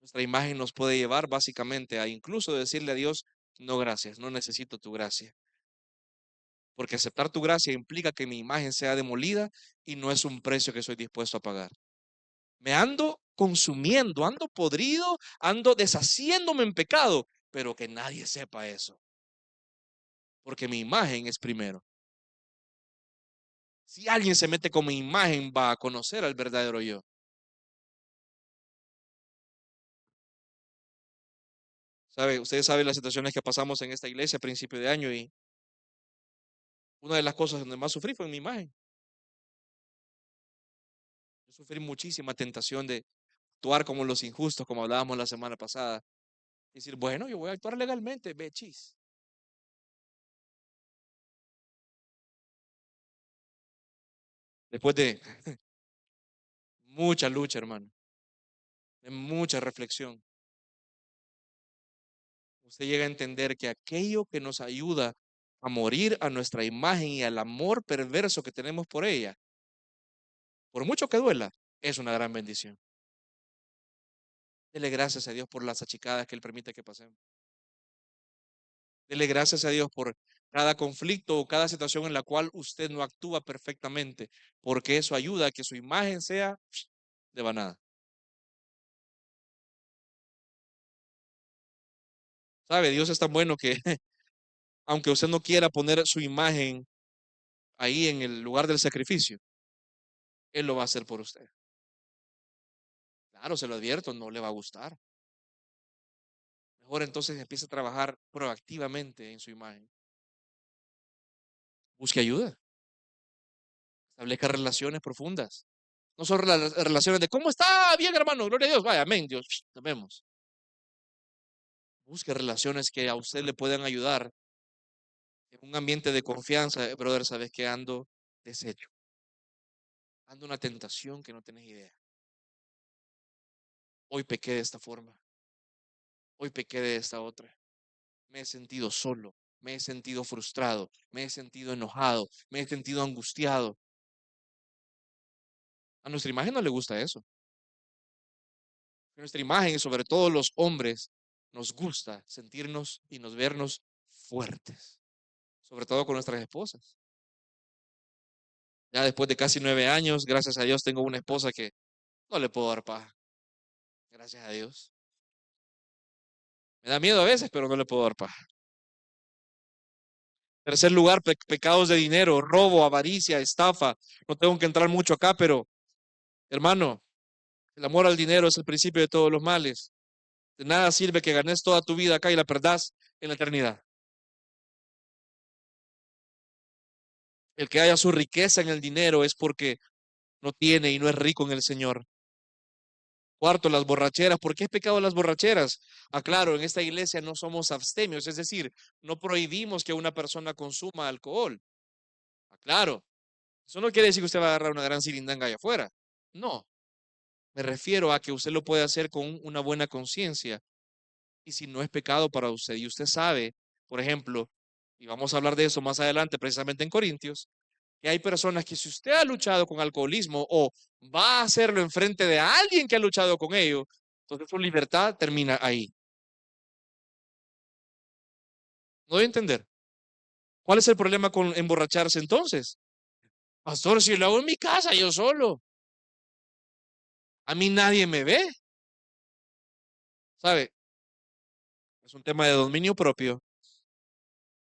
Nuestra imagen nos puede llevar básicamente a incluso decirle a Dios, no gracias, no necesito tu gracia. Porque aceptar tu gracia implica que mi imagen sea demolida y no es un precio que soy dispuesto a pagar. Me ando consumiendo, ando podrido, ando deshaciéndome en pecado, pero que nadie sepa eso. Porque mi imagen es primero. Si alguien se mete con mi imagen, va a conocer al verdadero yo. ¿Sabe? Ustedes saben las situaciones que pasamos en esta iglesia a principio de año y una de las cosas donde más sufrí fue en mi imagen. Yo sufrí muchísima tentación de actuar como los injustos, como hablábamos la semana pasada. Y decir, bueno, yo voy a actuar legalmente, bechis. Después de mucha lucha, hermano, de mucha reflexión, usted llega a entender que aquello que nos ayuda a morir a nuestra imagen y al amor perverso que tenemos por ella, por mucho que duela, es una gran bendición. Dele gracias a Dios por las achicadas que Él permite que pasemos. Dele gracias a Dios por cada conflicto o cada situación en la cual usted no actúa perfectamente, porque eso ayuda a que su imagen sea devanada. ¿Sabe? Dios es tan bueno que aunque usted no quiera poner su imagen ahí en el lugar del sacrificio, Él lo va a hacer por usted. Claro, se lo advierto, no le va a gustar. Mejor entonces empiece a trabajar proactivamente en su imagen. Busque ayuda. Establezca relaciones profundas. No son relaciones de ¿cómo está? Bien, hermano, gloria a Dios. Vaya, amén, Dios. Nos vemos. Busque relaciones que a usted le puedan ayudar en un ambiente de confianza. Brother, sabes que ando deshecho. Ando una tentación que no tenés idea. Hoy pequé de esta forma. Hoy pequé de esta otra. Me he sentido solo. Me he sentido frustrado. Me he sentido enojado. Me he sentido angustiado. A nuestra imagen no le gusta eso. A nuestra imagen, y sobre todo los hombres, nos gusta sentirnos y nos vernos fuertes. Sobre todo con nuestras esposas. Ya después de casi 9 años, gracias a Dios, tengo una esposa que no le puedo dar paja. Gracias a Dios. Me da miedo a veces, pero no le puedo dar paja. Tercer lugar, pecados de dinero, robo, avaricia, estafa. No tengo que entrar mucho acá, pero hermano, el amor al dinero es el principio de todos los males. De nada sirve que ganes toda tu vida acá y la perdás en la eternidad. El que haya su riqueza en el dinero es porque no tiene y no es rico en el Señor. Cuarto, las borracheras. ¿Por qué es pecado las borracheras? Aclaro, en esta iglesia no somos abstemios, es decir, no prohibimos que una persona consuma alcohol. Aclaro, eso no quiere decir que usted va a agarrar una gran cirindanga allá afuera. No, me refiero a que usted lo puede hacer con una buena conciencia y si no es pecado para usted y usted sabe, por ejemplo, y vamos a hablar de eso más adelante precisamente en Corintios, que hay personas que si usted ha luchado con alcoholismo o va a hacerlo enfrente de alguien que ha luchado con ello, entonces su libertad termina ahí. No voy a entender. ¿Cuál es el problema con emborracharse entonces? Pastor, si lo hago en mi casa, yo solo. A mí nadie me ve. ¿Sabe? Es un tema de dominio propio,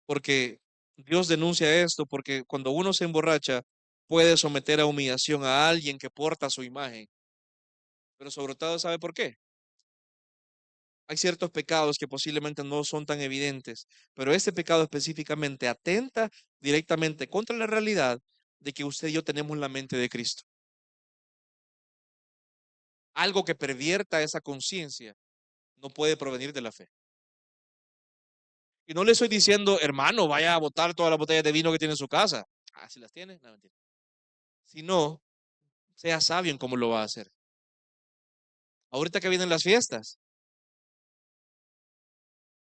porque Dios denuncia esto, porque cuando uno se emborracha, puede someter a humillación a alguien que porta su imagen. Pero sobre todo, ¿sabe por qué? Hay ciertos pecados que posiblemente no son tan evidentes, pero este pecado específicamente atenta directamente contra la realidad de que usted y yo tenemos la mente de Cristo. Algo que pervierta esa conciencia no puede provenir de la fe. Y no le estoy diciendo, hermano, vaya a botar todas las botellas de vino que tiene en su casa. Ah, si las tiene, no, mentira. Sino, sea sabio en cómo lo va a hacer. Ahorita que vienen las fiestas,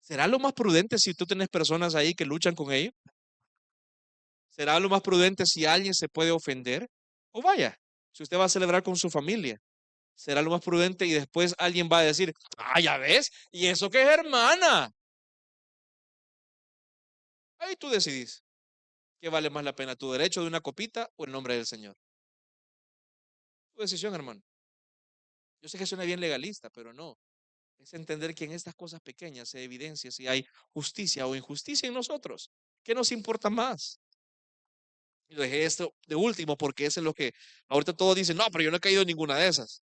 ¿será lo más prudente si tú tienes personas ahí que luchan con ello? ¿Será lo más prudente si alguien se puede ofender? O vaya, si usted va a celebrar con su familia, será lo más prudente y después alguien va a decir, ah, ya ves, ¿y eso qué es hermana? Ahí tú decidís qué vale más la pena, tu derecho de una copita o el nombre del Señor. Tu decisión, hermano. Yo sé que suena bien legalista, pero no. Es entender que en estas cosas pequeñas se evidencia si hay justicia o injusticia en nosotros. ¿Qué nos importa más? Y lo dejé esto de último porque eso es lo que ahorita todos dicen, no, pero yo no he caído en ninguna de esas.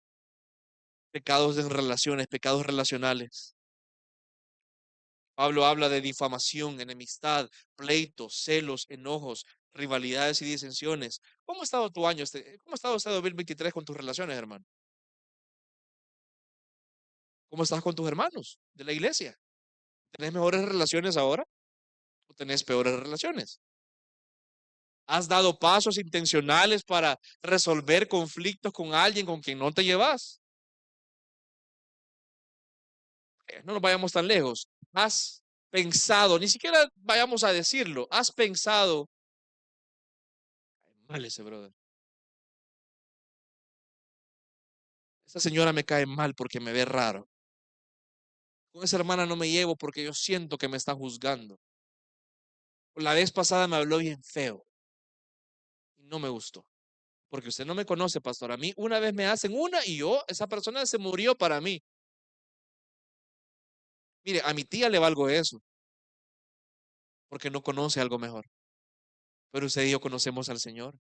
Pecados en relaciones, pecados relacionales. Pablo habla de difamación, enemistad, pleitos, celos, enojos, rivalidades y disensiones. ¿Cómo ha estado tu año, cómo ha estado este 2023 con tus relaciones, hermano? ¿Cómo estás con tus hermanos de la iglesia? ¿Tenés mejores relaciones ahora o tenés peores relaciones? ¿Has dado pasos intencionales para resolver conflictos con alguien con quien no te llevas? No nos vayamos tan lejos. ¿Has pensado, ni siquiera vayamos a decirlo, has pensado, mal ese brother, esa señora me cae mal porque me ve raro. Con esa hermana no me llevo porque yo siento que me está juzgando. La vez pasada me habló bien feo y no me gustó. Porque usted no me conoce, pastor. A mí una vez me hacen una y yo, esa persona se murió para mí. Mire, a mi tía le valgo eso porque no conoce algo mejor. Pero usted y yo conocemos al Señor.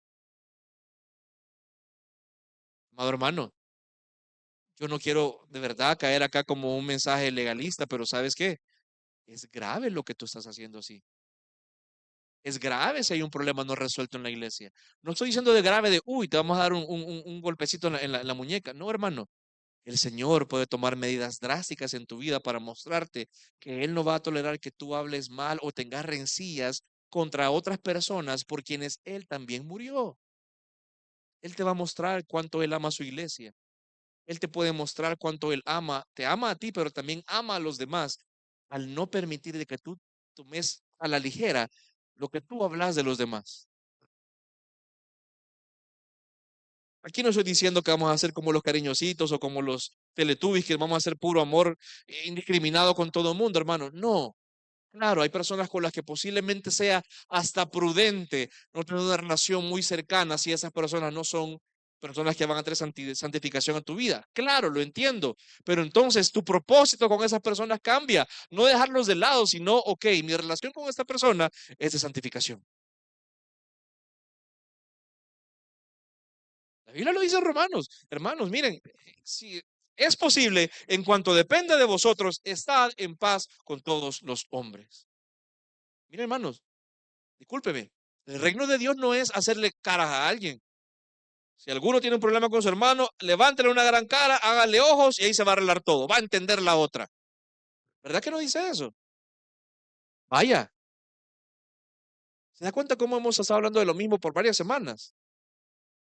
Amado hermano, yo no quiero de verdad caer acá como un mensaje legalista, pero ¿sabes qué? Es grave lo que tú estás haciendo así. Es grave si hay un problema no resuelto en la iglesia. No estoy diciendo de grave de, uy, te vamos a dar un golpecito en la muñeca. No, hermano. El Señor puede tomar medidas drásticas en tu vida para mostrarte que Él no va a tolerar que tú hables mal o tengas rencillas contra otras personas por quienes Él también murió. Él te va a mostrar cuánto Él ama a su iglesia. Él te puede mostrar cuánto Él ama, te ama a ti, pero también ama a los demás al no permitir de que tú tomes a la ligera lo que tú hablas de los demás. Aquí no estoy diciendo que vamos a ser como los cariñositos o como los teletubbies, que vamos a hacer puro amor indiscriminado con todo el mundo, hermano. No. Claro, hay personas con las que posiblemente sea hasta prudente no tener una relación muy cercana si esas personas no son personas que van a tener santificación en tu vida. Claro, lo entiendo, pero entonces tu propósito con esas personas cambia. No dejarlos de lado, sino, ok, mi relación con esta persona es de santificación. La Biblia lo dice en Romanos. Hermanos, miren, si es posible, en cuanto depende de vosotros, estad en paz con todos los hombres. Miren, hermanos, discúlpeme, el reino de Dios no es hacerle caras a alguien. Si alguno tiene un problema con su hermano, levántele una gran cara, hágale ojos y ahí se va a arreglar todo. Va a entender la otra. ¿Verdad que no dice eso? Vaya, ¿se da cuenta cómo hemos estado hablando de lo mismo por varias semanas?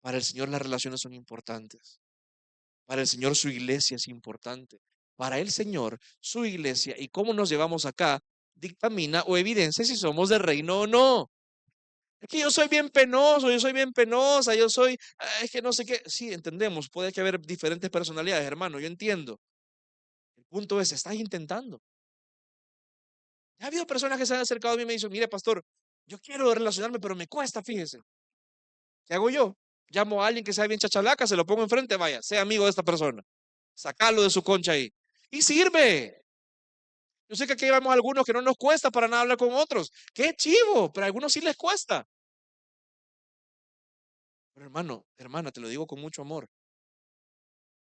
Para el Señor las relaciones son importantes. Para el Señor su iglesia es importante. Para el Señor su iglesia y cómo nos llevamos acá dictamina o evidencia si somos de reino o no. Es que yo soy bien penoso, yo soy bien penosa, yo soy, es que no sé qué. Sí, entendemos, puede que haber diferentes personalidades, hermano, yo entiendo. El punto es, estás intentando. Ya ha habido personas que se han acercado a mí y me dicen, mire, pastor, yo quiero relacionarme, pero me cuesta, fíjese. ¿Qué hago yo? Llamo a alguien que sea bien chachalaca, se lo pongo enfrente, vaya, sea amigo de esta persona. Sacarlo de su concha ahí. Y sirve. Yo sé que aquí vemos algunos que no nos cuesta para nada hablar con otros. Qué chivo, pero a algunos sí les cuesta. Pero hermano, hermana, te lo digo con mucho amor.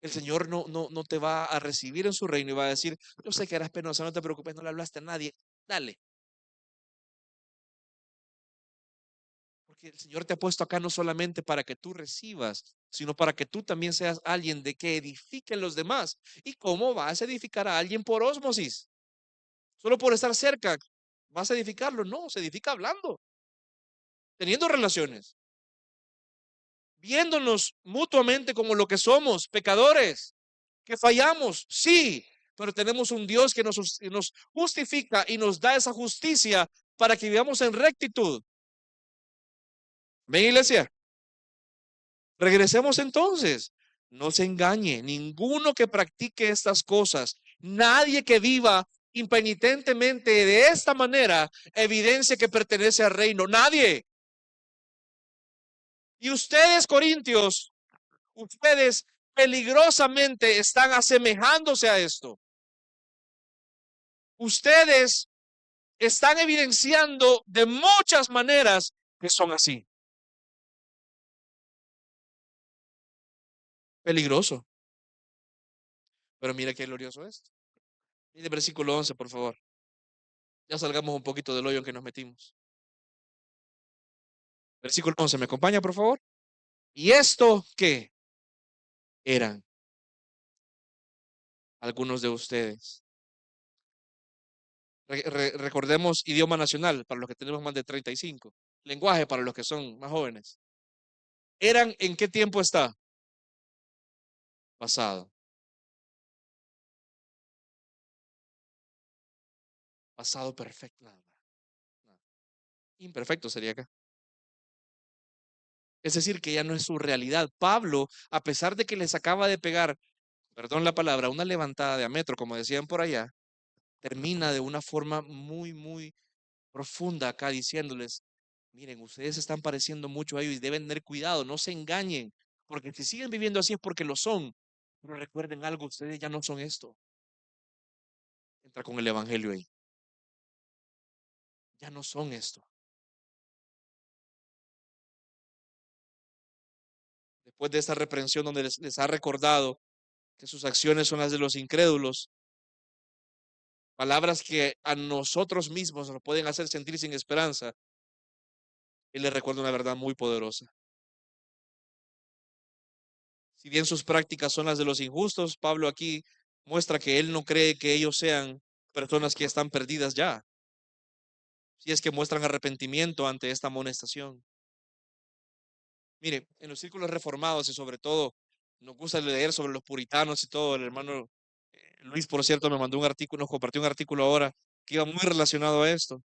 El Señor no te va a recibir en su reino y va a decir, yo sé que eras penosa, no te preocupes, no le hablaste a nadie. Dale. Porque el Señor te ha puesto acá no solamente para que tú recibas, sino para que tú también seas alguien de que edifiquen los demás. ¿Y cómo vas a edificar a alguien por ósmosis? Solo por estar cerca. ¿Vas a edificarlo? No, se edifica hablando, teniendo relaciones, viéndonos mutuamente como lo que somos, pecadores, que fallamos, sí, pero tenemos un Dios que nos justifica y nos da esa justicia para que vivamos en rectitud. ¿Ven, iglesia? Regresemos entonces. No se engañe, ninguno que practique estas cosas, nadie que viva impenitentemente de esta manera, evidencia que pertenece al reino, nadie. Y ustedes, corintios, ustedes peligrosamente están asemejándose a esto. Ustedes están evidenciando de muchas maneras que son así. Peligroso. Pero mire qué glorioso es. Mire el versículo 11, por favor. Ya salgamos un poquito del hoyo en que nos metimos. Versículo 11, ¿me acompaña, por favor? ¿Y esto qué eran algunos de ustedes? Recordemos idioma nacional para los que tenemos más de 35. Lenguaje para los que son más jóvenes. ¿Eran en qué tiempo está? Pasado. Pasado perfecto. Nada, nada. Imperfecto sería acá. Es decir, que ya no es su realidad. Pablo, a pesar de que les acaba de pegar, perdón la palabra, una levantada de a metro, como decían por allá, termina de una forma muy profunda acá diciéndoles, miren, ustedes se están pareciendo mucho a ellos y deben tener cuidado, no se engañen, porque si siguen viviendo así es porque lo son. Pero recuerden algo, ustedes ya no son esto. Entra con el evangelio ahí. Ya no son esto. Después de esta reprensión donde les ha recordado que sus acciones son las de los incrédulos, palabras que a nosotros mismos nos pueden hacer sentir sin esperanza, él les recuerda una verdad muy poderosa. Si bien sus prácticas son las de los injustos, Pablo aquí muestra que él no cree que ellos sean personas que están perdidas ya, si es que muestran arrepentimiento ante esta amonestación. Mire, en los círculos reformados y sobre todo nos gusta leer sobre los puritanos y todo. El hermano Luis, por cierto, me mandó un artículo, nos compartió un artículo ahora que iba muy relacionado a esto.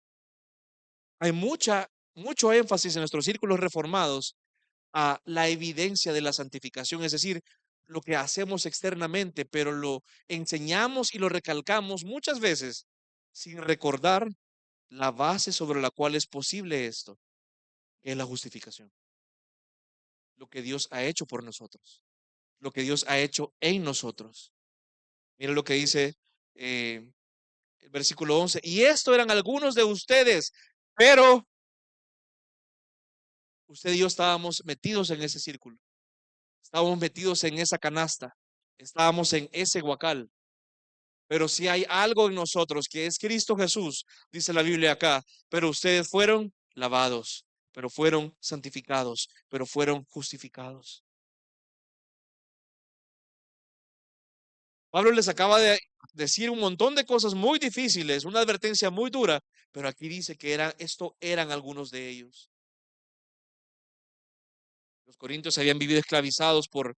Hay mucho énfasis en nuestros círculos reformados a la evidencia de la santificación, es decir, lo que hacemos externamente, pero lo enseñamos y lo recalcamos muchas veces sin recordar la base sobre la cual es posible esto, que es la justificación, lo que Dios ha hecho por nosotros, lo que Dios ha hecho en nosotros. Mira lo que dice el versículo 11, y esto eran algunos de ustedes, pero usted y yo estábamos metidos en ese círculo, estábamos metidos en esa canasta, estábamos en ese guacal. Pero si hay algo en nosotros que es Cristo Jesús, dice la Biblia acá, pero ustedes fueron lavados, pero fueron santificados, pero fueron justificados. Pablo les acaba de decir un montón de cosas muy difíciles, una advertencia muy dura, pero aquí dice que eran algunos de ellos. Los corintios habían vivido esclavizados por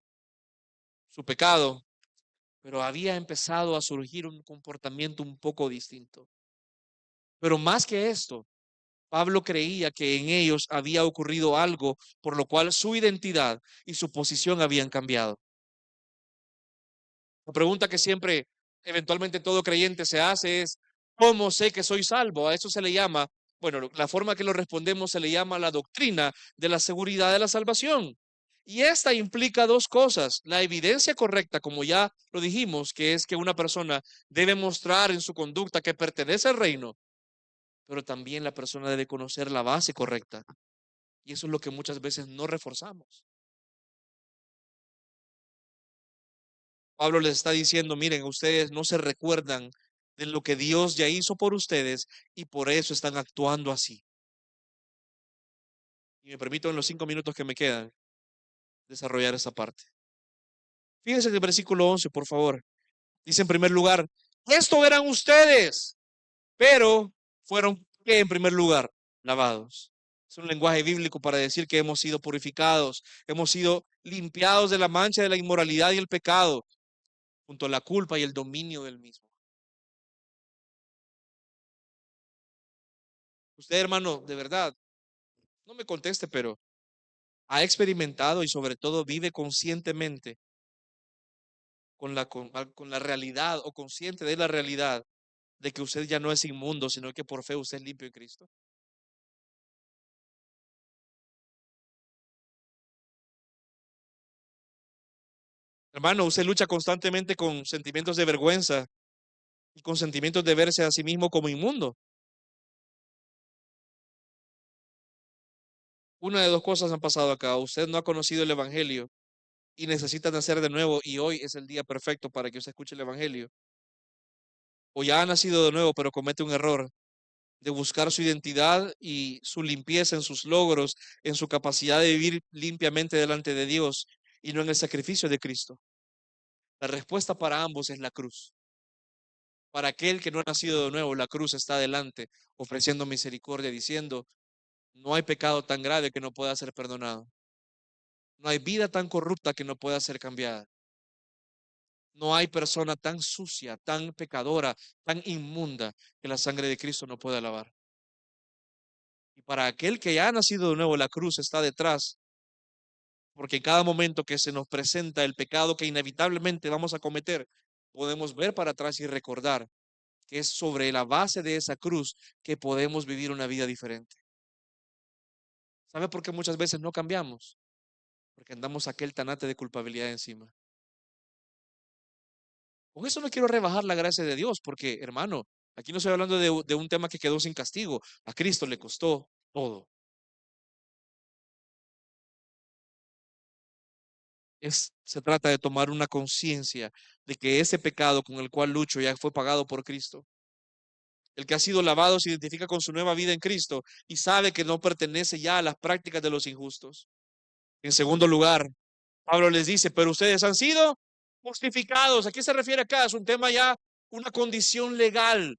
su pecado, pero había empezado a surgir un comportamiento un poco distinto. Pero más que esto, Pablo creía que en ellos había ocurrido algo por lo cual su identidad y su posición habían cambiado. La pregunta que siempre, eventualmente todo creyente se hace es, ¿cómo sé que soy salvo? A eso se le llama bueno, la forma que lo respondemos se le llama la doctrina de la seguridad de la salvación. Y esta implica dos cosas: la evidencia correcta, como ya lo dijimos, que es que una persona debe mostrar en su conducta que pertenece al reino, pero también la persona debe conocer la base correcta. Y eso es lo que muchas veces no reforzamos. Pablo les está diciendo, miren, ustedes no se recuerdan de lo que Dios ya hizo por ustedes y por eso están actuando así. Y me permito en los 5 minutos que me quedan desarrollar esa parte. Fíjense en el versículo 11, por favor. Dice en primer lugar, esto eran ustedes, pero fueron, ¿qué en primer lugar? Lavados. Es un lenguaje bíblico para decir que hemos sido purificados, hemos sido limpiados de la mancha de la inmoralidad y el pecado, junto a la culpa y el dominio del mismo. Usted, hermano, de verdad, no me conteste, pero ha experimentado y sobre todo vive conscientemente con la realidad o consciente de la realidad de que usted ya no es inmundo, sino que por fe usted es limpio en Cristo. Hermano, usted lucha constantemente con sentimientos de vergüenza y con sentimientos de verse a sí mismo como inmundo. Una de dos cosas han pasado acá. Usted no ha conocido el Evangelio y necesita nacer de nuevo y hoy es el día perfecto para que usted escuche el Evangelio. O ya ha nacido de nuevo, pero comete un error de buscar su identidad y su limpieza en sus logros, en su capacidad de vivir limpiamente delante de Dios y no en el sacrificio de Cristo. La respuesta para ambos es la cruz. Para aquel que no ha nacido de nuevo, la cruz está delante, ofreciendo misericordia, diciendo, no hay pecado tan grave que no pueda ser perdonado. No hay vida tan corrupta que no pueda ser cambiada. No hay persona tan sucia, tan pecadora, tan inmunda que la sangre de Cristo no pueda lavar. Y para aquel que ya ha nacido de nuevo, la cruz está detrás, porque en cada momento que se nos presenta el pecado que inevitablemente vamos a cometer, podemos ver para atrás y recordar que es sobre la base de esa cruz que podemos vivir una vida diferente. ¿Sabe por qué muchas veces no cambiamos? Porque andamos aquel tanate de culpabilidad encima. Con eso no quiero rebajar la gracia de Dios, porque hermano, aquí no estoy hablando de un tema que quedó sin castigo. A Cristo le costó todo. Se trata de tomar una conciencia de que ese pecado con el cual lucho ya fue pagado por Cristo. El que ha sido lavado se identifica con su nueva vida en Cristo y sabe que no pertenece ya a las prácticas de los injustos. En segundo lugar, Pablo les dice, pero ustedes han sido justificados. ¿A qué se refiere acá? Es un tema ya, una condición legal.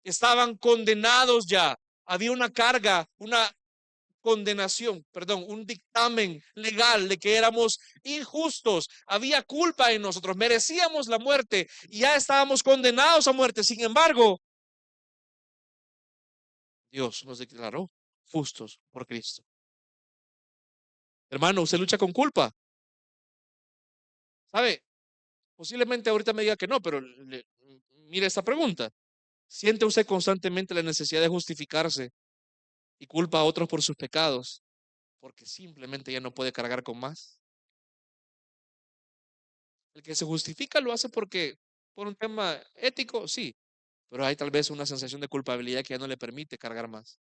Estaban condenados ya. Había una carga, una condenación, perdón, un dictamen legal de que éramos injustos. Había culpa en nosotros, merecíamos la muerte y ya estábamos condenados a muerte. Sin embargo, Dios nos declaró justos por Cristo. Hermano, usted lucha con culpa. ¿Sabe? Posiblemente ahorita me diga que no, pero mire esta pregunta. ¿Siente usted constantemente la necesidad de justificarse y culpa a otros por sus pecados porque simplemente ya no puede cargar con más? El que se justifica lo hace porque por un tema ético, sí, pero hay tal vez una sensación de culpabilidad que ya no le permite cargar más.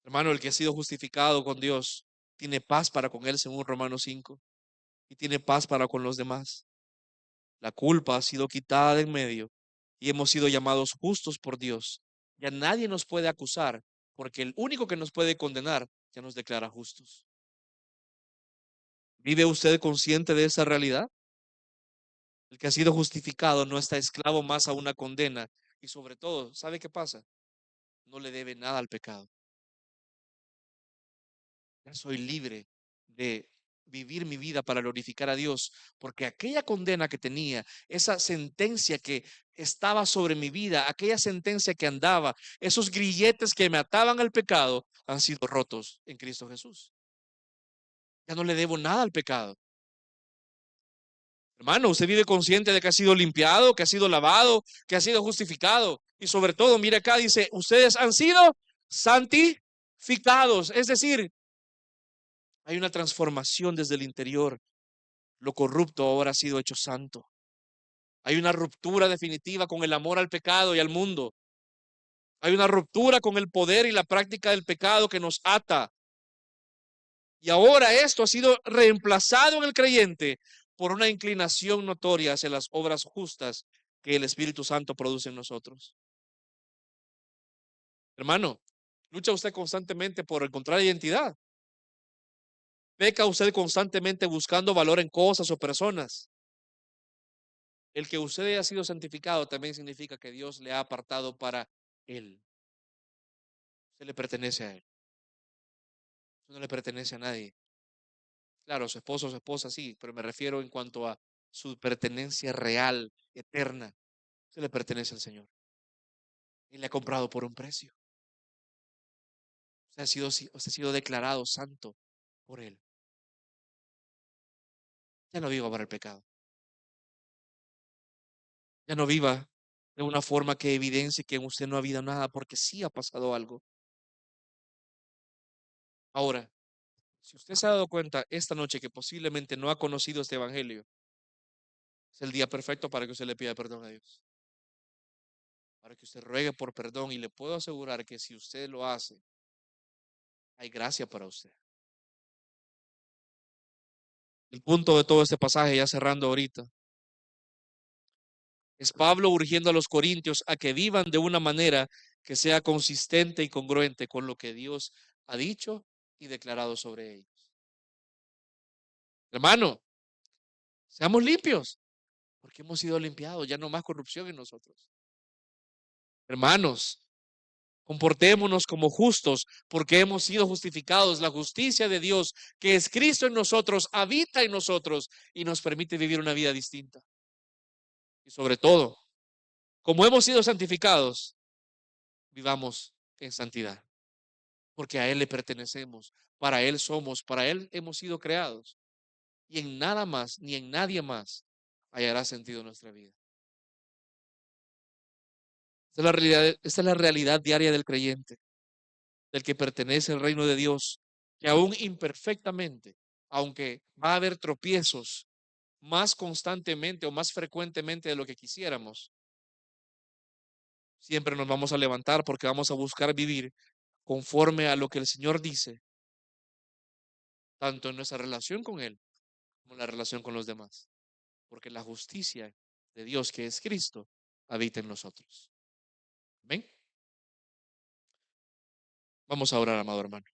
Hermano, el que ha sido justificado con Dios tiene paz para con él según Romanos 5 y tiene paz para con los demás. La culpa ha sido quitada de en medio y hemos sido llamados justos por Dios. Ya nadie nos puede acusar porque el único que nos puede condenar ya nos declara justos. ¿Vive usted consciente de esa realidad? El que ha sido justificado no está esclavo más a una condena y sobre todo, ¿sabe qué pasa? No le debe nada al pecado. Ya soy libre de vivir mi vida para glorificar a Dios, porque aquella condena que tenía, esa sentencia que estaba sobre mi vida, aquella sentencia que andaba, esos grilletes que me ataban al pecado, han sido rotos en Cristo Jesús. Ya no le debo nada al pecado. Hermano, usted vive consciente de que ha sido limpiado, que ha sido lavado, que ha sido justificado. Y sobre todo, mire acá, dice, ustedes han sido santificados. Es decir, hay una transformación desde el interior. Lo corrupto ahora ha sido hecho santo. Hay una ruptura definitiva con el amor al pecado y al mundo. Hay una ruptura con el poder y la práctica del pecado que nos ata. Y ahora esto ha sido reemplazado en el creyente por una inclinación notoria hacia las obras justas que el Espíritu Santo produce en nosotros. Hermano, lucha usted constantemente por encontrar identidad. Peca usted constantemente buscando valor en cosas o personas. El que usted haya sido santificado también significa que Dios le ha apartado para Él. Usted le pertenece a Él. Usted no le pertenece a nadie. Claro, su esposo o su esposa sí, pero me refiero en cuanto a su pertenencia real, eterna. Usted le pertenece al Señor. Y le ha comprado por un precio. Usted ha sido declarado santo por Él. Ya no viva para el pecado. Ya no viva de una forma que evidencie que en usted no ha habido nada, porque sí ha pasado algo. Ahora, si usted se ha dado cuenta esta noche que posiblemente no ha conocido este evangelio, es el día perfecto para que usted le pida perdón a Dios. Para que usted ruegue por perdón, y le puedo asegurar que si usted lo hace, hay gracia para usted. El punto de todo este pasaje, ya cerrando ahorita, es Pablo urgiendo a los corintios a que vivan de una manera que sea consistente y congruente con lo que Dios ha dicho y declarado sobre ellos. Hermano, seamos limpios, porque hemos sido limpiados, ya no más corrupción en nosotros. Hermanos, comportémonos como justos, porque hemos sido justificados. La justicia de Dios, que es Cristo en nosotros, habita en nosotros y nos permite vivir una vida distinta. Y sobre todo, como hemos sido santificados, vivamos en santidad, porque a Él le pertenecemos, para Él somos, para Él hemos sido creados. Y en nada más, ni en nadie más, hallará sentido nuestra vida. Esta es la realidad diaria del creyente, del que pertenece al reino de Dios, que aún imperfectamente, aunque va a haber tropiezos más constantemente o más frecuentemente de lo que quisiéramos, siempre nos vamos a levantar porque vamos a buscar vivir conforme a lo que el Señor dice, tanto en nuestra relación con Él como en la relación con los demás, porque la justicia de Dios, que es Cristo, habita en nosotros. ¿Ven? Vamos a orar, amado hermano.